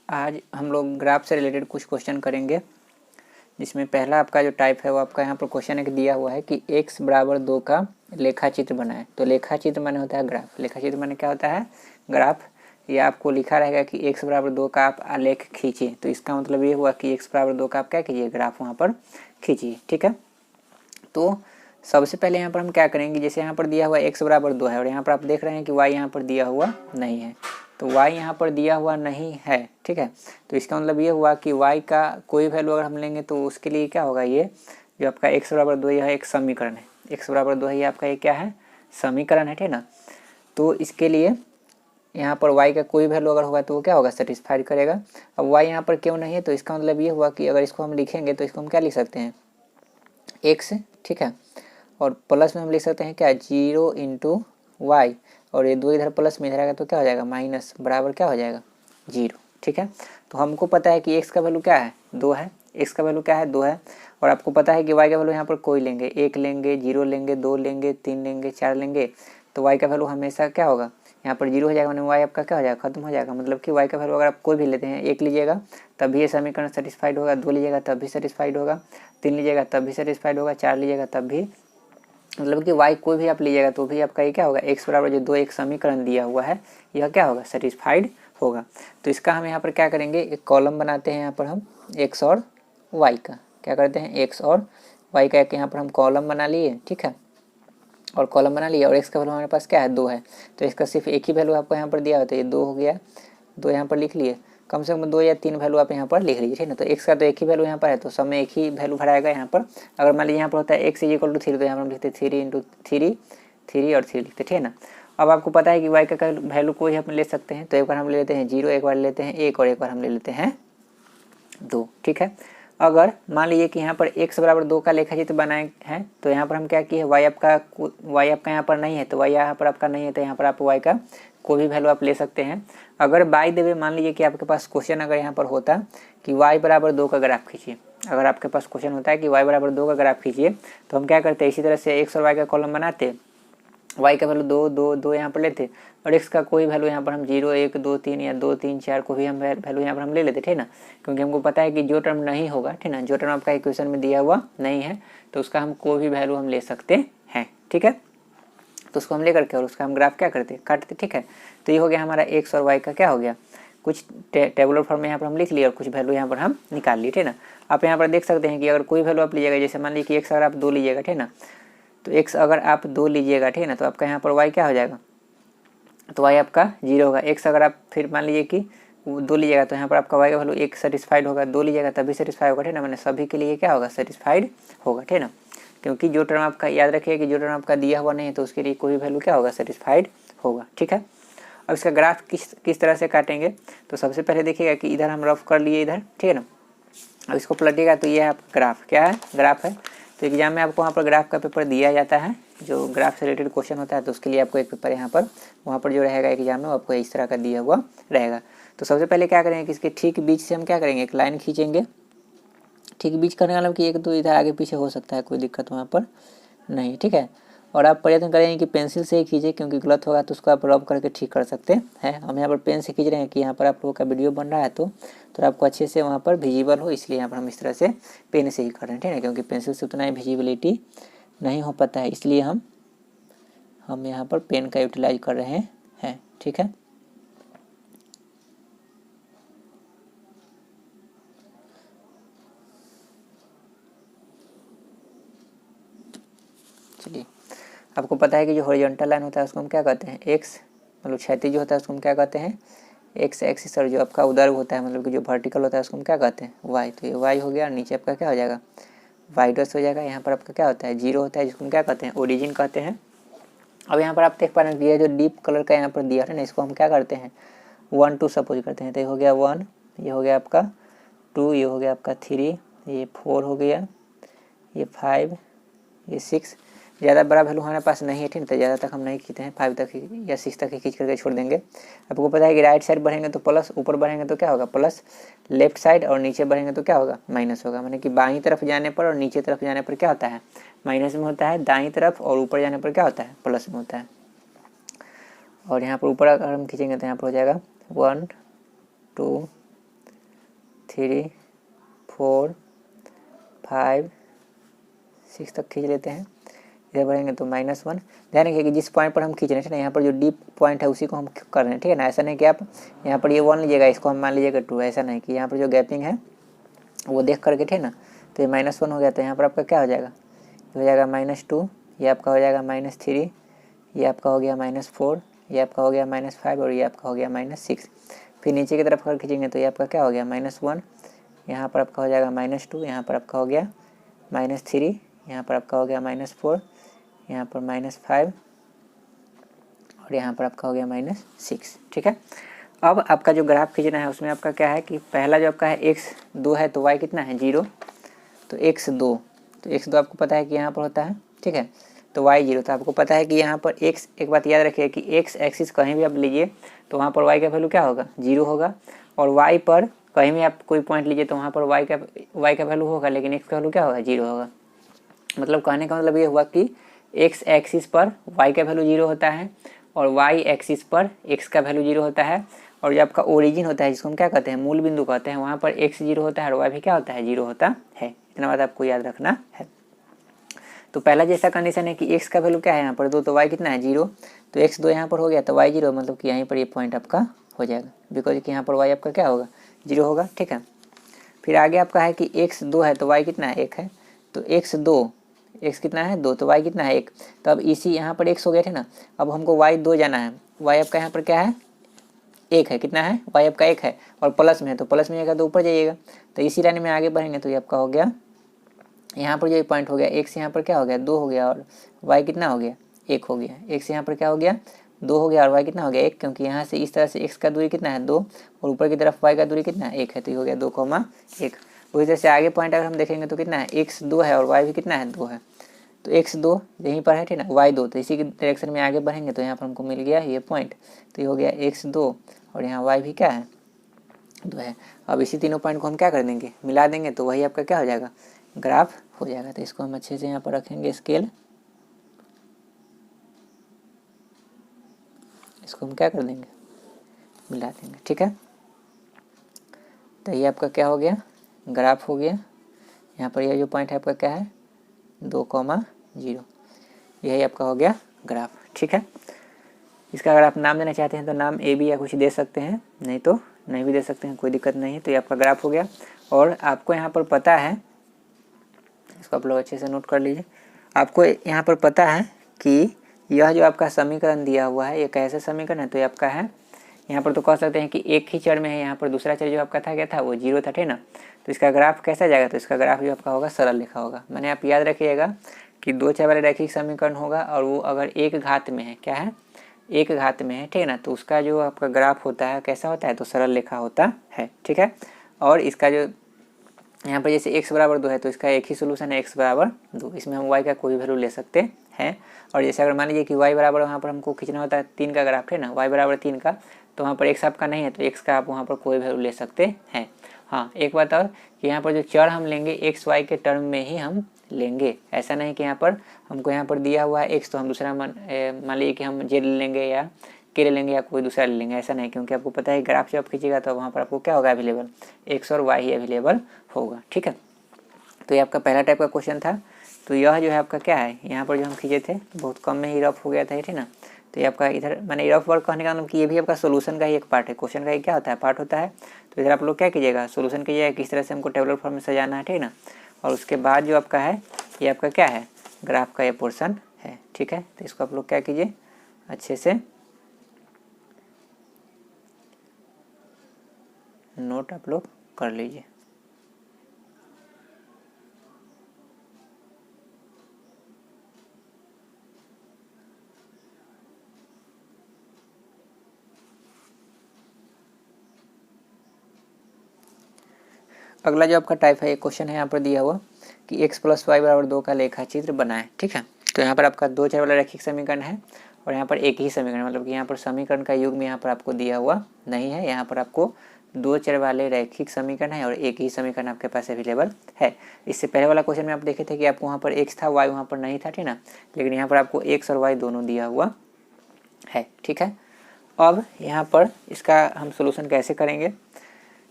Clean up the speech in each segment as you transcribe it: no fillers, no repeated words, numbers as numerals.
आज हम लोग ग्राफ से रिलेटेड कुछ क्वेश्चन करेंगे, जिसमें पहला आपका जो टाइप है वो आपका यहाँ पर क्वेश्चन एक दिया हुआ है कि x बराबर 2 का लेखा चित्र बनाए। तो लेखा चित्र माने होता है ग्राफ। लेखा चित्र माने क्या होता है? ग्राफ। ये आपको लिखा रहेगा कि x बराबर 2 का आप आलेख खींचिए। तो इसका मतलब ये हुआ कि x बराबर 2 का आप क्या कीजिए? ग्राफ वहाँ पर खींचिए। ठीक है, तो सबसे पहले यहाँ पर हम क्या करेंगे, जैसे यहाँ पर दिया हुआ x बराबर 2 है और यहाँ पर आप देख रहे हैं कि y यहाँ पर दिया हुआ नहीं है। तो y यहाँ पर दिया हुआ नहीं है, ठीक है। तो इसका मतलब ये हुआ कि y का कोई वैल्यू अगर हम लेंगे तो उसके लिए क्या होगा, ये जो आपका x बराबर 2 यह एक समीकरण है। x बराबर 2 है, ये आपका ये क्या है? समीकरण है, ठीक ना। तो इसके लिए यहाँ पर y का कोई वैल्यू अगर होगा तो वो क्या होगा? सेटिस्फाइड करेगा। अब y यहाँ पर क्यों नहीं है, तो इसका मतलब ये हुआ कि अगर इसको हम लिखेंगे तो इसको हम क्या लिख सकते हैं? x, ठीक है, और प्लस में हम लिख सकते हैं क्या? 0 इंटू वाई, और ये 2 इधर प्लस में इधर आएगा तो क्या हो जाएगा? माइनस, बराबर क्या हो जाएगा? 0। ठीक है, तो हमको पता है कि x का वैल्यू क्या है? 2 है। x का वैल्यू क्या है? 2 है। और आपको पता है कि y का वैल्यू यहाँ पर कोई लेंगे, 1 लेंगे, 0 लेंगे, 2 लेंगे, 3 लेंगे, 4 लेंगे, तो y का वैल्यू हमेशा क्या होगा? यहाँ पर 0 हो जाएगा, मैंने y आपका क्या हो जाएगा? खत्म हो जाएगा। मतलब कि y का वैल्यू अगर आप कोई भी लेते हैं, 1 लीजिएगा तब भी ये समीकरण सेटिस्फाइड होगा, 2 लीजिएगा तब भी सेटिस्फाइड होगा, 3 लीजिएगा तब भी सेटिस्फाइड होगा, 4 लीजिएगा तब भी, मतलब कि y कोई भी आप लीजिएगा तो भी आपका ये क्या होगा? x बराबर जो 2 एक समीकरण दिया हुआ है यह क्या होगा? सेटिस्फाइड होगा। तो इसका हम यहाँ पर क्या करेंगे, एक कॉलम बनाते हैं यहाँ पर हम x और y का। क्या करते हैं? x और y का एक यहाँ पर हम कॉलम बना लिए, ठीक है, और कॉलम बना लिया। और x का वैल्यू हमारे पास क्या है? 2 है। तो इसका सिर्फ एक ही वैल्यू आपको यहाँ पर दिया होता है, ये 2 हो गया, 2 यहाँ पर लिख लिए। कम से कम 2 या 3 वैल्यू आप यहाँ पर लिख लीजिए, ठीक है ना। तो x का तो एक ही वैल्यू यहाँ पर है, तो सब में एक ही वैल्यू भराएगा यहाँ पर। अगर मान लीजिए यहाँ पर होता है x इक्वल टू 3, तो यहाँ पर हम लिखते 3 इंटू 3, 3 और 3 लिखते, ठीक है ना। अब आपको पता है कि y का वैल्यू कोई हम ले सकते हैं, तो एक बार हम ले लेते हैं 0, एक बार लेते हैं 1 और एक बार हम ले लेते हैं 2, ठीक है। अगर मान लीजिए कि यहाँ पर x बराबर 2 का लेखा चित्र बनाए हैं, तो यहाँ पर हम क्या किए, y आपका यहाँ पर नहीं है, तो y यहाँ पर आपका नहीं है, तो यहाँ पर आप y का कोई भी वैल्यू आप ले सकते हैं। अगर बाय द वे मान लीजिए कि आपके पास क्वेश्चन अगर यहाँ पर होता कि y बराबर 2 का ग्राफ खींचिए, अगर आपके पास क्वेश्चन होता है कि y बराबर 2 का ग्राफ खींचिए, तो हम क्या करते हैं, इसी तरह से x और y का कॉलम बनाते, y का वैल्यू 2 2 2 यहाँ पर लेते, और x का कोई वैल्यू यहाँ पर हम 0 1 2 3 या 2 3 4 को भी हम वैल्यू यहाँ पर हम ले लेते, ठीक है ना। क्योंकि हमको पता है कि जो टर्म नहीं होगा, ठीक है ना, जो टर्म आपका इक्वेशन में दिया हुआ नहीं है, तो उसका हम कोई भी वैल्यू हम ले सकते हैं, ठीक है। तो उसको हम ले करके और उसका हम ग्राफ क्या करते, काटते, ठीक है। तो ये हो गया हमारा x और y का क्या हो गया, कुछ टेबुलर फॉर्म में यहाँ पर हम लिख लिए और कुछ वैल्यू यहाँ पर हम निकाल लिए, ठीक है ना। आप यहाँ पर देख सकते हैं कि अगर कोई वैल्यू आप लीजिएगा, जैसे मान लीजिए कि x अगर आप 2 लीजिएगा, ठीक है ना, तो x अगर आप 2 लीजिएगा, ठीक है ना, तो आपका यहाँ पर y क्या हो जाएगा, तो y आपका 0 होगा। x अगर आप फिर मान लीजिए कि 2 लीजिएगा, तो यहाँ पर आपका y का वैल्यू 1 सेटिस्फाइड होगा, 2 लीजिएगा तभी सेटिस्फाई होगा, ठीक है ना। मैंने सभी के लिए क्या होगा? सेटिस्फाइड होगा, ठीक है ना। क्योंकि जो टर्म आपका, याद रखिए कि जो टर्म आपका दिया हुआ नहीं है तो उसके लिए कोई वैल्यू क्या होगा? सेटिस्फाइड होगा, ठीक है। अब इसका ग्राफ किस तरह से काटेंगे, तो सबसे पहले देखिएगा कि इधर हम रफ कर लिए इधर, ठीक है ना। अब इसको पलटिएगा तो ये आपका ग्राफ क्या है? ग्राफ है। तो एग्जाम में आपको वहाँ पर ग्राफ का पेपर दिया जाता है, जो ग्राफ से रिलेटेड क्वेश्चन होता है, तो उसके लिए आपको एक पेपर यहाँ पर वहाँ पर जो रहेगा एग्जाम में आपको इस तरह का दिया हुआ रहेगा। तो सबसे पहले क्या करेंगे कि इसके ठीक बीच से हम क्या करेंगे, एक लाइन खींचेंगे। ठीक बीच करने का मतलब कि एक दो इधर आगे पीछे हो सकता है, कोई दिक्कत वहाँ पर नहीं, ठीक है। और आप प्रयत्न करेंगे कि पेंसिल से ही खींचे, क्योंकि गलत होगा तो उसको आप रब करके ठीक कर सकते हैं। हम यहाँ पर पेन से खींच रहे हैं कि यहाँ पर आप लोगों का वीडियो बन रहा है तो आपको अच्छे से वहाँ पर विजिबल हो, इसलिए यहाँ पर हम इस तरह से पेन से ही कर रहे हैं, ठीक है। क्योंकि पेंसिल से उतना ही विजिबिलिटी नहीं हो पाता है, इसलिए हम यहाँ पर पेन का यूटिलाइज कर रहे हैं, ठीक है। चलिए, आपको पता है कि जो हॉरिजॉन्टल लाइन होता है उसको हम क्या कहते हैं? एक्स, मतलब क्षैतिज जो होता है उसको हम क्या कहते हैं? X axis. और जो आपका उधर होता है, मतलब कि जो वर्टिकल होता है उसको हम क्या कहते हैं? वाई। तो ये वाई हो गया, और नीचे आपका क्या हो जाएगा? वाई डैश हो जाएगा। यहाँ पर आपका क्या होता है? 0 होता है, जिसको हम क्या कहते हैं? ओरिजिन कहते हैं। अब यहाँ पर आप देख पा रहे हैं ये जो डीप कलर का यहाँ पर दिया है ना, इसको हम क्या करते हैं? 1 2 सपोज करते हैं। तो ये हो गया 1, ये हो गया आपका 2, ये हो गया आपका 3, ये 4 हो गया, ये 5, ये 6। ज़्यादा बड़ा वैल्यू हमारे पास नहीं है, ठीक है, तो ज़्यादा तक हम नहीं खींचते हैं, 5 तक या 6 तक ही खींच करके छोड़ देंगे। आपको पता है कि राइट साइड बढ़ेंगे तो प्लस, ऊपर बढ़ेंगे तो क्या होगा? प्लस, लेफ्ट साइड, और नीचे बढ़ेंगे तो क्या होगा? माइनस होगा। माने कि बाईं तरफ जाने पर और नीचे तरफ जाने पर क्या होता है? माइनस में होता है, दाईं तरफ और ऊपर जाने पर क्या होता है? प्लस में होता है। और यहाँ पर ऊपर अगर हम खींचेंगे तो यहाँ पर हो जाएगा 1 2 3 4 5 6 तक खींच लेते हैं। इधर बढ़ेंगे तो -1। ध्यान रखिए कि जिस पॉइंट पर हम खींच रहे हैं ना, यहाँ पर जो डीप पॉइंट है उसी को हम कर रहे हैं, ठीक है ना। ऐसा नहीं कि आप यहाँ पर ये 1 लीजिएगा, इसको हम मान लीजिएगा 2, ऐसा नहीं कि यहाँ पर जो गैपिंग है वो देख करके, ठीक है ना। तो ये -1 हो गया, तो यहाँ पर आपका क्या हो जाएगा, हो जाएगा -2, ये आपका हो जाएगा -3, ये आपका हो गया -4, ये आपका हो गया -5 और ये आपका हो गया -6। फिर नीचे की तरफ अगर खींचेंगे तो ये आपका क्या हो गया -1, यहाँ पर आपका हो जाएगा -2, यहाँ पर आपका हो गया -3, यहाँ पर आपका हो गया -4, यहाँ पर -5 और यहाँ पर आपका हो गया -6, ठीक है। अब आपका जो ग्राफ खींचना है उसमें आपका क्या है कि पहला जो आपका है x2 है तो y कितना है 0, तो x2, तो x2 आपको पता है कि यहाँ पर होता है, ठीक है। तो y 0, तो आपको पता है कि यहाँ पर x, एक बात याद रखिए कि x एक्सिस कहीं भी आप लीजिए तो वहाँ पर y का वैल्यू क्या होगा 0 होगा, और y पर कहीं भी आप कोई पॉइंट लीजिए तो वहाँ पर y का वैल्यू होगा, लेकिन x का वैल्यू क्या होगा 0 होगा। मतलब कहने का मतलब ये हुआ कि x एक्सिस पर y का वैल्यू 0 होता है और y एक्सिस पर x का वैल्यू 0 होता है, और जो आपका ओरिजिन होता है जिसको हम क्या कहते हैं मूल बिंदु कहते हैं, वहाँ पर x 0 होता है और y भी क्या होता है 0 होता है। इतना बात आपको याद रखना है। तो पहला जैसा कंडीशन है कि x का वैल्यू क्या है यहाँ पर 2, तो y कितना है 0, तो x2 यहाँ पर हो गया तो y 0, मतलब कि यहीं पर ये पॉइंट आपका हो जाएगा, बिकॉज कि यहाँ पर y आपका क्या होगा 0 होगा, ठीक है। फिर आगे आपका है कि x2 है तो y कितना है 1 है, तो x कितना है 2, तो y कितना है 1। तो अब इसी यहाँ पर x हो गए थे ना, अब हमको y 2 जाना है, y आपका यहाँ पर क्या है 1 है, कितना है y आपका 1 है और प्लस में है, तो प्लस में जाएगा तो ऊपर जाइएगा, तो इसी लाइन में आगे बढ़ेंगे तो ये आपका हो गया यहाँ पर जो पॉइंट हो गया x यहाँ पर क्या हो गया 2 हो गया और y कितना हो गया 1 हो गया, x यहाँ पर क्या हो गया 2 हो गया और y कितना हो गया 1, क्योंकि यहाँ से इस तरह से x का दूरी कितना है 2 और ऊपर की तरफ y का दूरी कितना है 1 है, तो ये हो गया 2,1। उसी तरह से आगे पॉइंट अगर हम देखेंगे तो कितना है x 2 है और y भी कितना है 2 है, तो x 2 यहीं पर है, ठीक ना, y 2, तो इसी के डायरेक्शन में आगे बढ़ेंगे तो यहाँ पर हमको मिल गया ये पॉइंट, तो ये हो गया x 2 और यहाँ y भी क्या है 2 है। अब इसी तीनों पॉइंट को हम क्या कर देंगे मिला देंगे, तो वही आपका क्या हो जाएगा ग्राफ हो जाएगा। तो इसको हम अच्छे से यहाँ पर रखेंगे स्केल, इसको हम क्या कर देंगे मिला देंगे, ठीक है। तो ये आपका क्या हो गया ग्राफ हो गया। यहाँ पर यह जो पॉइंट है आपका क्या है 2,0, यही आपका हो गया ग्राफ, ठीक है। इसका अगर आप नाम देना चाहते हैं तो नाम ए बी या कुछ दे सकते हैं, नहीं तो नहीं भी दे सकते हैं, कोई दिक्कत नहीं है। तो ये आपका ग्राफ हो गया, और आपको यहाँ पर पता है, इसको आप लोग अच्छे से नोट कर लीजिए, आपको यहाँ पर पता है कि यह जो आपका समीकरण दिया हुआ है ये कैसे समीकरण है, तो ये आपका है यहाँ पर तो कह सकते हैं कि एक ही चर में है, यहाँ पर दूसरा चर जो आपका था क्या था वो 0 था, ठीक ना। तो इसका ग्राफ कैसा जाएगा, तो इसका ग्राफ जो आपका होगा सरल लिखा होगा। मैंने आप याद रखिएगा कि 2 चर वाले रैखिक समीकरण होगा और वो अगर एक घात में है, क्या है एक घात में है, ठीक है ना, तो उसका जो आपका ग्राफ होता है कैसा होता है तो सरल लिखा होता है, ठीक है। और इसका जो यहाँ पर जैसे x बराबर 2 है तो इसका एक ही सोल्यूशन है x बराबर 2, इसमें हम y का कोई वैल्यू ले सकते हैं। और जैसे अगर मान लीजिए कि y बराबर वहाँ पर हमको खींचना होता है 3 का ग्राफ, है ना, y बराबर 3 का, तो वहाँ पर x आपका नहीं है तो x का आप वहाँ पर कोई वैल्यू ले सकते हैं। हाँ, एक बात और कि यहाँ पर जो चर हम लेंगे x y के टर्म में ही हम लेंगे, ऐसा नहीं कि यहाँ पर हमको यहाँ पर दिया हुआ है x तो हम दूसरा मान लीजिए कि हम z ले लेंगे या k ले लेंगे या कोई दूसरा ले लेंगे, ऐसा नहीं, क्योंकि आपको पता है ग्राफ जब खींचेगा तो वहाँ पर आपको क्या होगा अवेलेबल x और y ही अवेलेबल होगा, ठीक है। तो ये आपका पहला टाइप का क्वेश्चन था। तो यह जो है आपका क्या है यहाँ पर जो हम खींचे थे बहुत कम में ही रफ हो गया था, ठीक ना। तो ये आपका इधर मैंने रफ वर्क कहने का मतलब कि ये भी आपका सोल्यूशन का ही एक पार्ट है, क्वेश्चन का ही क्या होता है पार्ट होता है। तो इधर आप लोग क्या कीजिएगा सोल्यूशन कीजिएगा किस तरह से हमको टेबुलर फॉर्म में सजाना है, ठीक ना। और उसके बाद जो आपका है ये आपका क्या है ग्राफ का ये पोर्सन है, ठीक है। तो इसको आप लोग क्या कीजिए अच्छे से नोट आप लोग कर लीजिए। अगला जो आपका टाइप है एक क्वेश्चन है यहाँ पर दिया हुआ कि x + y = 2 का लेखा चित्र बनाएं, ठीक है। तो यहाँ पर आपका 2 चर वाला रैखिक समीकरण है और यहाँ पर एक ही समीकरण, मतलब कि यहाँ पर समीकरण का युग्म यहाँ पर आपको दिया हुआ नहीं है, यहाँ पर आपको 2 चर वाले रैखिक समीकरण है और एक ही समीकरण आपके पास अवेलेबल है। इससे पहले वाला क्वेश्चन में आप देखे थे कि आपको वहाँ पर x था y वहाँ पर नहीं था, ठीक ना, लेकिन यहाँ पर आपको x और y दोनों दिया हुआ है, ठीक है। अब यहाँ पर इसका हम सोल्यूशन कैसे करेंगे,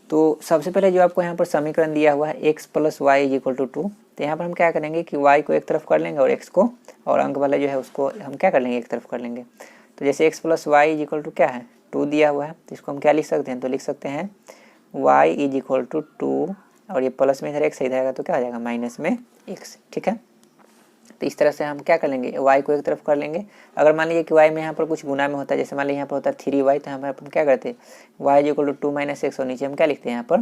तो सबसे पहले जो आपको यहाँ पर समीकरण दिया हुआ है x + y = 2, तो यहाँ पर हम क्या करेंगे कि y को एक तरफ कर लेंगे और x को और अंक वाला जो है उसको हम क्या कर लेंगे, एक तरफ कर लेंगे। तो जैसे x + y = क्या है, 2 दिया हुआ है, तो इसको हम क्या लिख सकते हैं, तो लिख सकते हैं y = 2 और ये प्लस में इधर x इधर आएगा तो क्या हो जाएगा, माइनस में x। ठीक है, तो इस तरह से हम क्या कर लेंगे, y को एक तरफ कर लेंगे। अगर मान लीजिए कि y में यहाँ पर कुछ गुना में होता है, जैसे मान लीजिए यहाँ पर होता है 3y, तो यहाँ पर हम क्या करते हैं y = 2 - x और नीचे हम क्या लिखते हैं, यहाँ पर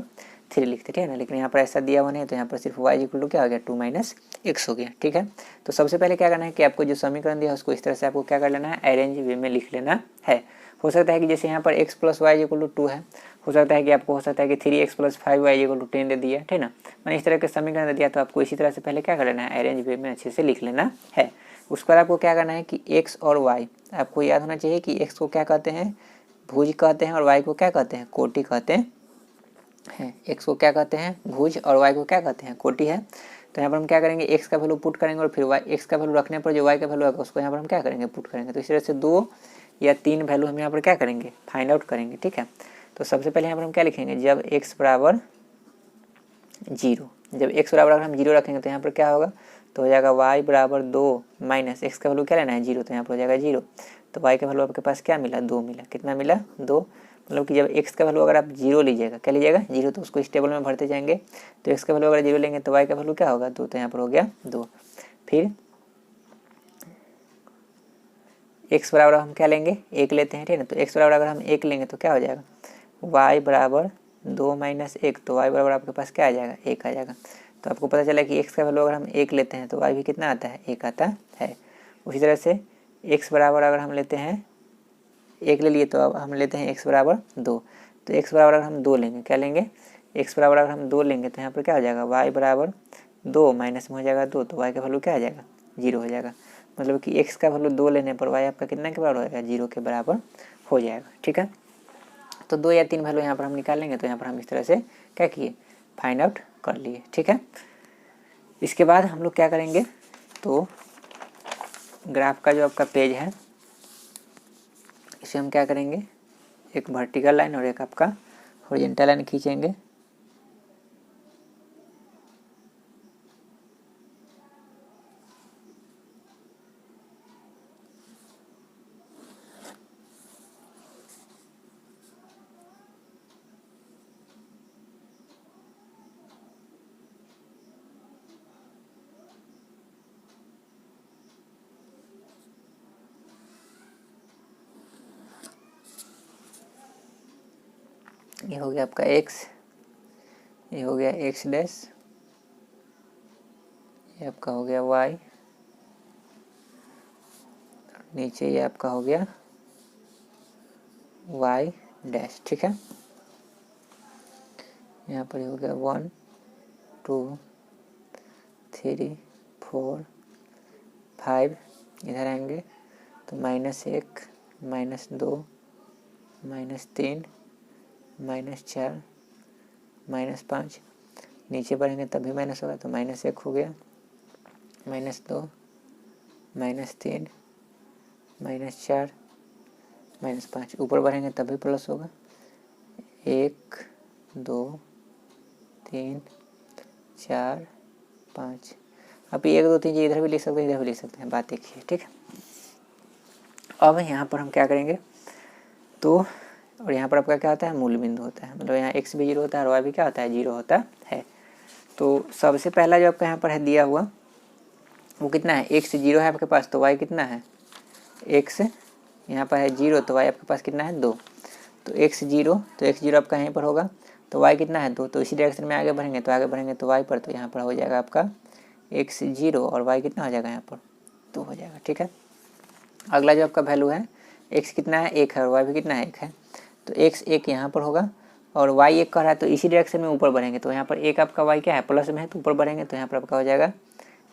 3 लिखते हैं। ठीक है ना, लेकिन यहाँ पर ऐसा दिया हुआ नहीं है, तो यहाँ पर सिर्फ y = क्या हो गया, 2 - x हो गया। ठीक है, तो सबसे पहले क्या करना है कि आपको जो समीकरण दिया है उसको इस तरह से आपको क्या कर लेना है, अरेंज वे में लिख लेना है। हो सकता है कि जैसे यहाँ पर x + y = 2 है, हो सकता है कि आपको हो सकता है कि 3x + 5y = 10 दे दिया, ठीक ना, मैंने इस तरह के समीकरण दे दिया, तो आपको इसी तरह से पहले क्या कर लेना है, अरेंज वे में अच्छे से लिख लेना है। उसके बाद आपको क्या करना है कि x और y, आपको याद होना चाहिए कि x को क्या कहते हैं, भुज कहते हैं, और y को क्या कहते हैं, कोटि कहते हैं। x को क्या कहते हैं, भुज, और y को क्या कहते हैं, कोटि है। तो यहाँ पर हम क्या करेंगे, x का वैल्यू पुट करेंगे और फिर x का वैल्यू रखने पर जो y का वैल्यू आएगा उसको यहाँ पर हम क्या करेंगे, पुट करेंगे। तो इस तरह से 2 या 3 वैल्यू हम यहाँ पर क्या करेंगे, फाइंड आउट करेंगे। ठीक है, तो सबसे पहले यहाँ पर हम क्या लिखेंगे, जब x = 0, जब x बराबर अगर हम 0 रखेंगे तो यहाँ पर क्या होगा, तो हो जाएगा y = 2 माइनस x का वैल्यू क्या लेना है, 0, तो यहाँ पर हो जाएगा 0। तो y का वैल्यू आपके पास क्या मिला, 2 मिला। कितना मिला, 2। मतलब कि जब x का वैल्यू अगर आप 0 लीजिएगा, क्या लीजिएगा, 0, तो उसको इस टेबल में भरते जाएंगे। तो x का वैल्यू अगर 0 लेंगे तो y का वैल्यू क्या होगा, 2, तो यहाँ पर हो गया 2। फिर x बराबर हम क्या लेंगे, 1 लेते हैं, ठीक है ना। तो x बराबर अगर हम 1 लेंगे तो क्या हो जाएगा, y = 2 - 1, तो y बराबर आपके पास क्या आ जाएगा, 1 आ जाएगा। तो आपको पता चला कि x का वैल्यू अगर हम 1 लेते हैं तो y भी कितना आता है, 1 आता है। उसी तरह से x बराबर अगर हम लेते हैं, 1 ले लिए, तो अब हम लेते हैं x = 2, तो x बराबर अगर हम 2 लेंगे, क्या लेंगे, x बराबर अगर हम 2 लेंगे तो यहाँ पर क्या हो जाएगा, y = 2 माइनस में हो जाएगा 2, तो y का वैल्यू क्या आ जाएगा, 0 हो जाएगा। मतलब कि x का वैल्यू 2 लेने पर y आपका कितना के बराबर हो जाएगा, 0 के बराबर हो जाएगा। ठीक है, तो 2 या 3 वैल्यू यहाँ पर हम निकाल लेंगे। तो यहाँ पर हम इस तरह से क्या किए, फाइंड आउट कर लिए। ठीक है, इसके बाद हम लोग क्या करेंगे, तो ग्राफ का जो आपका पेज है इसे हम क्या करेंगे, एक वर्टिकल लाइन और एक आपका हॉरिजॉन्टल लाइन खींचेंगे। ये हो गया आपका x, ये हो गया x डैश, ये आपका हो गया y, नीचे ये आपका हो गया y डैश। ठीक है, यहाँ पर हो गया 1 2 3 4 5, इधर आएंगे तो -1 -2 -3 -4 -5, नीचे बढ़ेंगे तब भी माइनस होगा, तो -1 हो गया, -2 -3 -4 -5, ऊपर बढ़ेंगे तब भी प्लस होगा, 1 2 3 4 5। अब 1 2 3 इधर भी लिख सकते हैं, इधर भी लिख सकते हैं, बात एक ही है। ठीक है, अब यहाँ पर हम क्या करेंगे, तो और यहाँ पर आपका क्या होता है, मूल बिंदु होता है, मतलब यहाँ x भी 0 होता है और y भी क्या होता है, 0 होता है। तो सबसे पहला जो आपका यहाँ पर है दिया हुआ वो कितना है, x 0 है आपके पास, तो y कितना है, x यहाँ पर है 0, तो y आपके पास कितना है, 2। तो x 0, तो x 0 आपका यहीं पर होगा, तो y कितना है, 2। तो इसी डायरेक्शन में आगे बढ़ेंगे तो y पर, तो यहाँ पर हो जाएगा आपका x 0 और y कितना हो जाएगा, यहाँ पर 2 हो जाएगा। ठीक है, अगला जो आपका वैल्यू है, x कितना है, 1 है, और y भी कितना है, 1 है, तो x 1 यहाँ पर होगा और y 1 कर रहा है, तो इसी डायरेक्शन में ऊपर बढ़ेंगे, तो यहाँ पर 1 आपका y क्या है, प्लस में है, तो ऊपर बढ़ेंगे तो यहाँ पर आपका हो जाएगा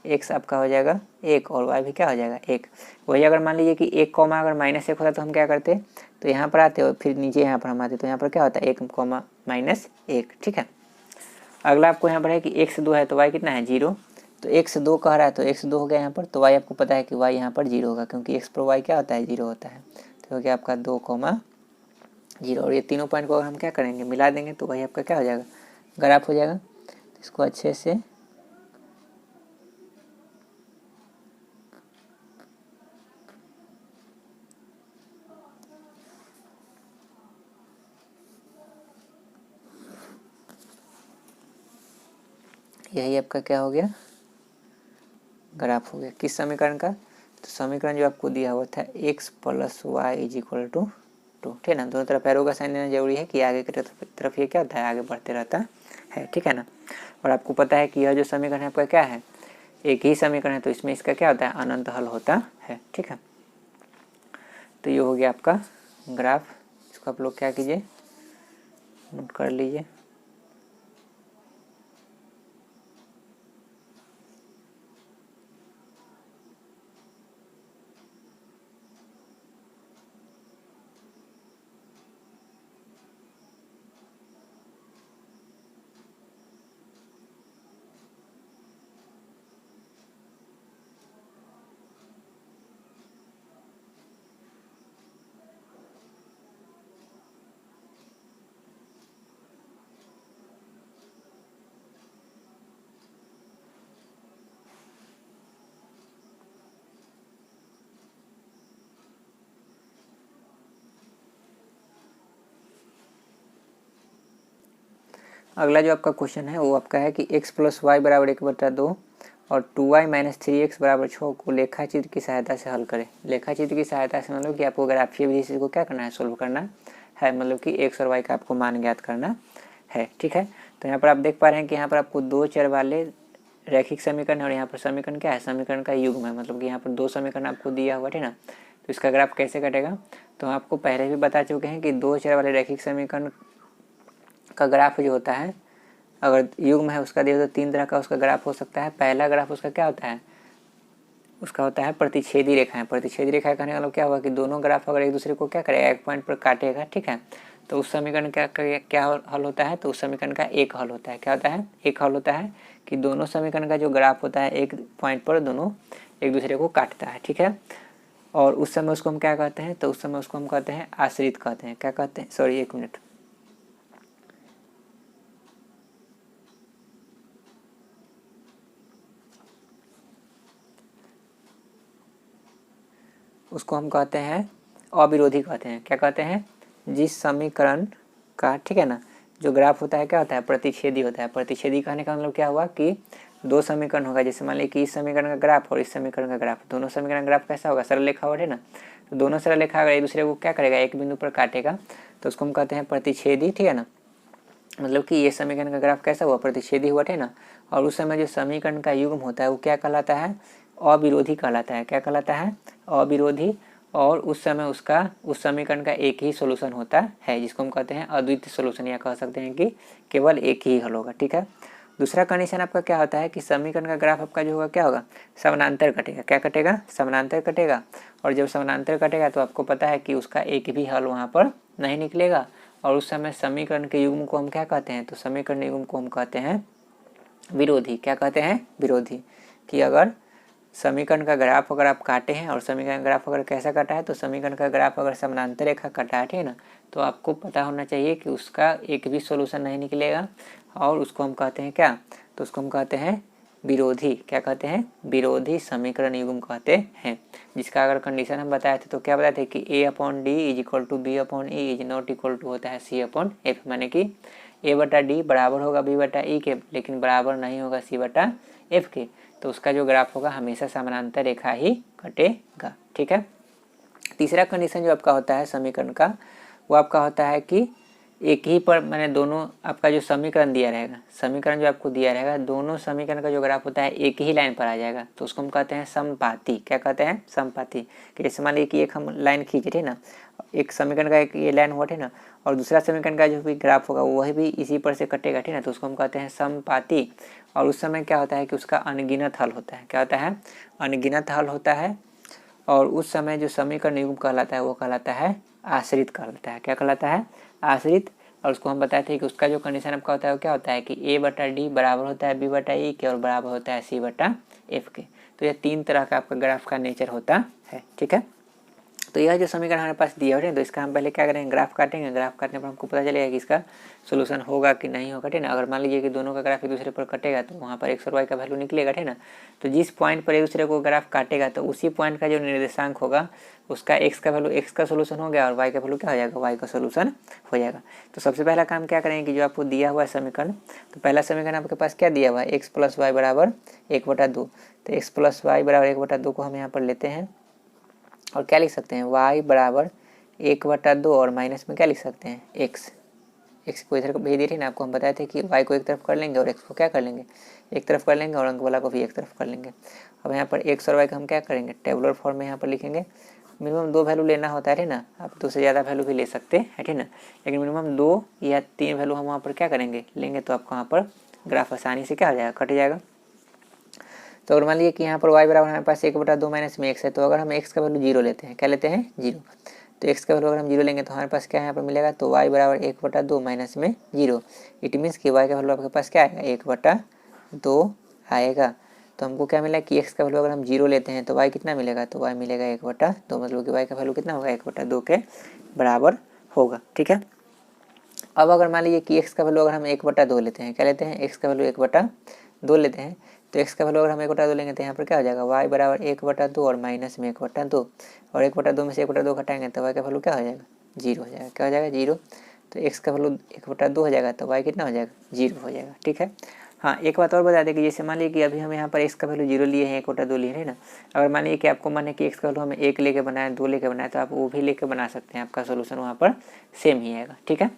x आपका हो जाएगा 1 और y भी क्या हो जाएगा, 1। वही अगर मान लीजिए कि 1 कॉमा अगर -1 होता तो हम क्या करते, तो यहाँ पर आते और फिर नीचे यहाँ पर हम आते, तो यहाँ पर क्या होता है 1 कॉमा -1। ठीक है, अगला आपको यहाँ पर है कि x 2 है तो y कितना है, 0। तो x 2 कह रहा है तो x 2 हो गया यहाँ पर, तो y आपको पता है कि y यहाँ पर 0 होगा, क्योंकि x पर y क्या होता है, 0 होता है। तो हो गया आपका 2, 0। और ये तीनों पॉइंट को अगर हम क्या करेंगे, मिला देंगे, तो वही आपका क्या हो जाएगा, ग्राफ हो जाएगा। तो इसको अच्छे से यही आपका क्या हो गया, ग्राफ हो गया। किस समीकरण का, तो समीकरण जो आपको दिया हुआ था x + y = 2, ठीक है ना। दोनों तरफ एरो का साइन देना जरूरी है कि आगे की तरफ ये क्या होता है, आगे बढ़ते रहता है, ठीक है ना। और आपको पता है कि यह जो समीकरण है आपका क्या है, एक ही समीकरण है, तो इसमें इसका क्या होता है, अनंत हल होता है, ठीक है। तो ये हो गया आपका ग्राफ। इसको आप लोग क्या कीजिए, नोट कर लीजिए। अगला जो आपका क्वेश्चन है वो आपका है कि x + y = 1/2 और 2y - 3x = 6 को लेखा चित्र की सहायता से हल करें। लेखा चित्र की सहायता से मतलब कि आपको ग्राफीय विधि से इसको क्या करना है, सोल्व करना है, मतलब कि x और y का आपको मान ज्ञात करना है, ठीक है। तो यहाँ पर आप देख पा रहे हैं कि यहाँ पर आपको 2 चर वाले रैखिक समीकरण है और यहाँ पर समीकरण क्या है, समीकरण का युग्म है, मतलब कि यहाँ पर 2 समीकरण आपको दिया हुआ है ना। तो इसका ग्राफ कैसे कटेगा, तो आपको पहले भी बता चुके हैं कि 2 चर वाले रैखिक समीकरण का ग्राफ जो होता है, अगर युग्म है उसका दिया तो 3 तरह का उसका ग्राफ हो सकता है। पहला ग्राफ उसका क्या होता है, उसका होता है प्रतिच्छेदी रेखाएं। प्रतिच्छेदी रेखाएं कहने का मतलब क्या होगा कि दोनों ग्राफ अगर एक दूसरे को क्या करेगा, एक पॉइंट पर काटेगा, ठीक है। तो उस समीकरण का क्या हल होता है, तो उस समीकरण का एक हल होता है। क्या होता है, एक हल होता है कि दोनों समीकरण का जो ग्राफ होता है एक पॉइंट पर दोनों एक दूसरे को काटता है, ठीक है। और उस समय उसको हम क्या कहते हैं, तो उस समय उसको हम कहते हैं आश्रित कहते हैं। क्या कहते हैं, सॉरी 1 मिनट, उसको हम कहते हैं अविरोधी कहते हैं। क्या कहते हैं, जिस समीकरण का, ठीक है ना, जो ग्राफ होता है क्या होता है, प्रतिच्छेदी होता है। प्रतिच्छेदी कहने का मतलब क्या हुआ कि 2 समीकरण होगा, जैसे मान लीजिए कि इस समीकरण का ग्राफ और इस समीकरण का ग्राफ, दोनों समीकरण का ग्राफ कैसा होगा, सरल रेखा है ना। तो दोनों सरल रेखा अगर एक दूसरे को क्या करेगा, एक बिंदु पर काटेगा, तो उसको हम कहते हैं प्रतिच्छेदी, ठीक है ना। मतलब कि ये समीकरण का ग्राफ कैसा हुआ, प्रतिच्छेदी हुआ, है ना। और उस समय जो समीकरण का युग्म होता है वो क्या कहलाता है, अविरोधी कहलाता है। क्या कहलाता है, अविरोधी। और उस समय उसका उस समीकरण का एक ही सोल्यूशन होता है, जिसको हम कहते हैं अद्वितीय सोल्यूशन, या कह सकते हैं कि केवल एक ही हल होगा, ठीक है। दूसरा कंडीशन आपका क्या होता है कि समीकरण का ग्राफ आपका जो होगा क्या होगा, समानांतर कटेगा। क्या कटेगा, समानांतर कटेगा। और जब समानांतर कटेगा तो आपको पता है कि उसका एक भी हल वहाँ पर नहीं निकलेगा। और उस समय समीकरण के युग्म को हम क्या कहते हैं, तो समीकरण युग्म को हम कहते हैं विरोधी। क्या कहते हैं, विरोधी। कि अगर समीकरण का ग्राफ अगर आप काटे हैं और समीकरण का ग्राफ अगर कैसा कटा है, तो समीकरण का ग्राफ अगर समानांतर रेखा कटा है, ठीक है ना, तो आपको पता होना चाहिए कि उसका एक भी सॉल्यूशन नहीं निकलेगा। और उसको हम कहते हैं क्या, तो उसको हम कहते हैं विरोधी। क्या कहते हैं, विरोधी समीकरण युग्म कहते हैं। जिसका अगर कंडीशन हम बताए थे तो क्या बताए थे कि A/D = B/E is not equal to होता है C/F, माने कि A/D बराबर होगा B/E के, लेकिन बराबर नहीं होगा C/F के। तो उसका जो ग्राफ होगा हमेशा समानांतर रेखा ही कटेगा, ठीक है। तीसरा कंडीशन जो आपका होता है समीकरण का, वो आपका होता है कि एक ही पर मैंने दोनों आपका जो समीकरण दिया रहेगा, समीकरण जो आपको दिया रहेगा, दोनों समीकरण का जो ग्राफ होता है एक ही लाइन पर आ जाएगा, तो उसको हम कहते हैं समपाती। क्या कहते हैं, समपाती। कि जैसे मान लीजिए कि एक हम लाइन खींच रहे ना, एक समीकरण का एक ये लाइन हुआ थे ना, और दूसरा समीकरण का जो भी ग्राफ होगा वही भी इसी पर से कटेगा, ठीक है ना, तो उसको हम कहते हैं समपाती। और उस समय क्या होता है कि उसका अनगिनत हल होता है। क्या होता है, अनगिनत हल होता है। और उस समय जो समीकरण युग्म कहलाता है वो कहलाता है आश्रित कहलाता है। क्या कहलाता है, आश्रित। और उसको हम बताए थे कि उसका जो कंडीशन आपका होता है वो क्या होता है कि A/D बराबर होता है B/E के और बराबर होता है C/F के। तो ये 3 तरह का आपका ग्राफ का नेचर होता है, ठीक है। तो यह जो समीकरण हमारे पास दिया है तो इसका हम पहले क्या करेंगे, ग्राफ काटेंगे। ग्राफ काटने पर हमको पता चलेगा कि इसका सोल्यूशन होगा कि नहीं होगा, ठीक ना। अगर मान लीजिए कि दोनों का ग्राफ एक दूसरे पर कटेगा तो वहाँ पर एक्स और वाई का वैल्यू निकलेगा, ठीक ना। तो जिस पॉइंट पर एक दूसरे को ग्राफ काटेगा तो उसी पॉइंट का जो निर्देशांक होगा उसका एक्स का वैल्यू एक्स का सोल्यूशन हो गया और वाई का वैल्यू क्या हो जाएगा, वाई का सोल्यूशन हो जाएगा। तो सबसे पहला काम क्या करेंगे कि जो आपको दिया हुआ है समीकरण, तो पहला समीकरण आपके पास क्या दिया हुआ है, एक्स प्लस वाई बराबर 1/2। तो एक्स प्लस वाई बराबर 1/2 को हम यहाँ पर लेते हैं और क्या लिख सकते हैं, y बराबर 1/2 और माइनस में क्या लिख सकते हैं, x को इधर भेज दिए थे ना। आपको हम बताए थे कि y को एक तरफ कर लेंगे और x को क्या कर लेंगे, एक तरफ कर लेंगे और अंक वाला को भी एक तरफ कर लेंगे। अब यहाँ पर x और y का हम क्या करेंगे, टेबुलर फॉर्म में यहाँ पर लिखेंगे। मिनिमम 2 वैल्यू लेना होता है ना, आप 2 से ज़्यादा वैल्यू भी ले सकते हैं, ठीक ना। लेकिन मिनिमम 2 या 3 वैल्यू हम वहाँ पर क्या करेंगे, लेंगे तो आपको वहाँ पर ग्राफ आसानी से क्या हो जाएगा, कट जाएगा। तो अगर मान लीजिए कि यहाँ पर y बराबर हमारे पास 1/2 माइनस में x है, तो अगर हम x का वैल्यू 0 लेते हैं, क्या लेते हैं, 0। तो x का वैल्यू अगर हम 0 लेंगे तो हमारे पास क्या यहाँ पर मिलेगा, तो y बराबर 1/2 माइनस में 0। इट मीन्स कि y का वैल्यू आपके पास क्या आएगा, 1/2 आएगा। तो हमको क्या मिला कि x का वैल्यू अगर हम 0 लेते हैं तो y कितना मिलेगा, तो y मिलेगा 1/2, मतलब कि y का वैल्यू कितना होगा, 1/2 के बराबर होगा, ठीक है। अब अगर मान लीजिए कि x का वैल्यू अगर हम 1/2 लेते हैं, क्या लेते हैं, x का वैल्यू 1/2 लेते हैं। तो x का वैल्यू अगर हम 1/2 लेंगे तो यहाँ पर क्या हो जाएगा, y बराबर 1/2 और माइनस में 1/2 और 1/2 में से 1/2 घटाएंगे तो y का वैल्यू क्या हो जाएगा, 0 हो जाएगा। क्या हो जाएगा, 0। तो x का वैल्यू 1/2 हो जाएगा तो y कितना हो जाएगा, 0 हो जाएगा, ठीक है। हाँ, एक बात और बता दें कि जैसे मान लीजिए कि अभी हम यहाँ पर x का वैल्यू 0 लिए हैं, 1/2 लिए हैं ना। अगर मान लीजिए कि आपको मन है कि x का वैल्यू हमें 1 लेके बनाए, 2 लेके बनाए, तो आप वो भी लेके बना सकते हैं, आपका सोल्यूशन वहाँ पर सेम ही आएगा, ठीक है।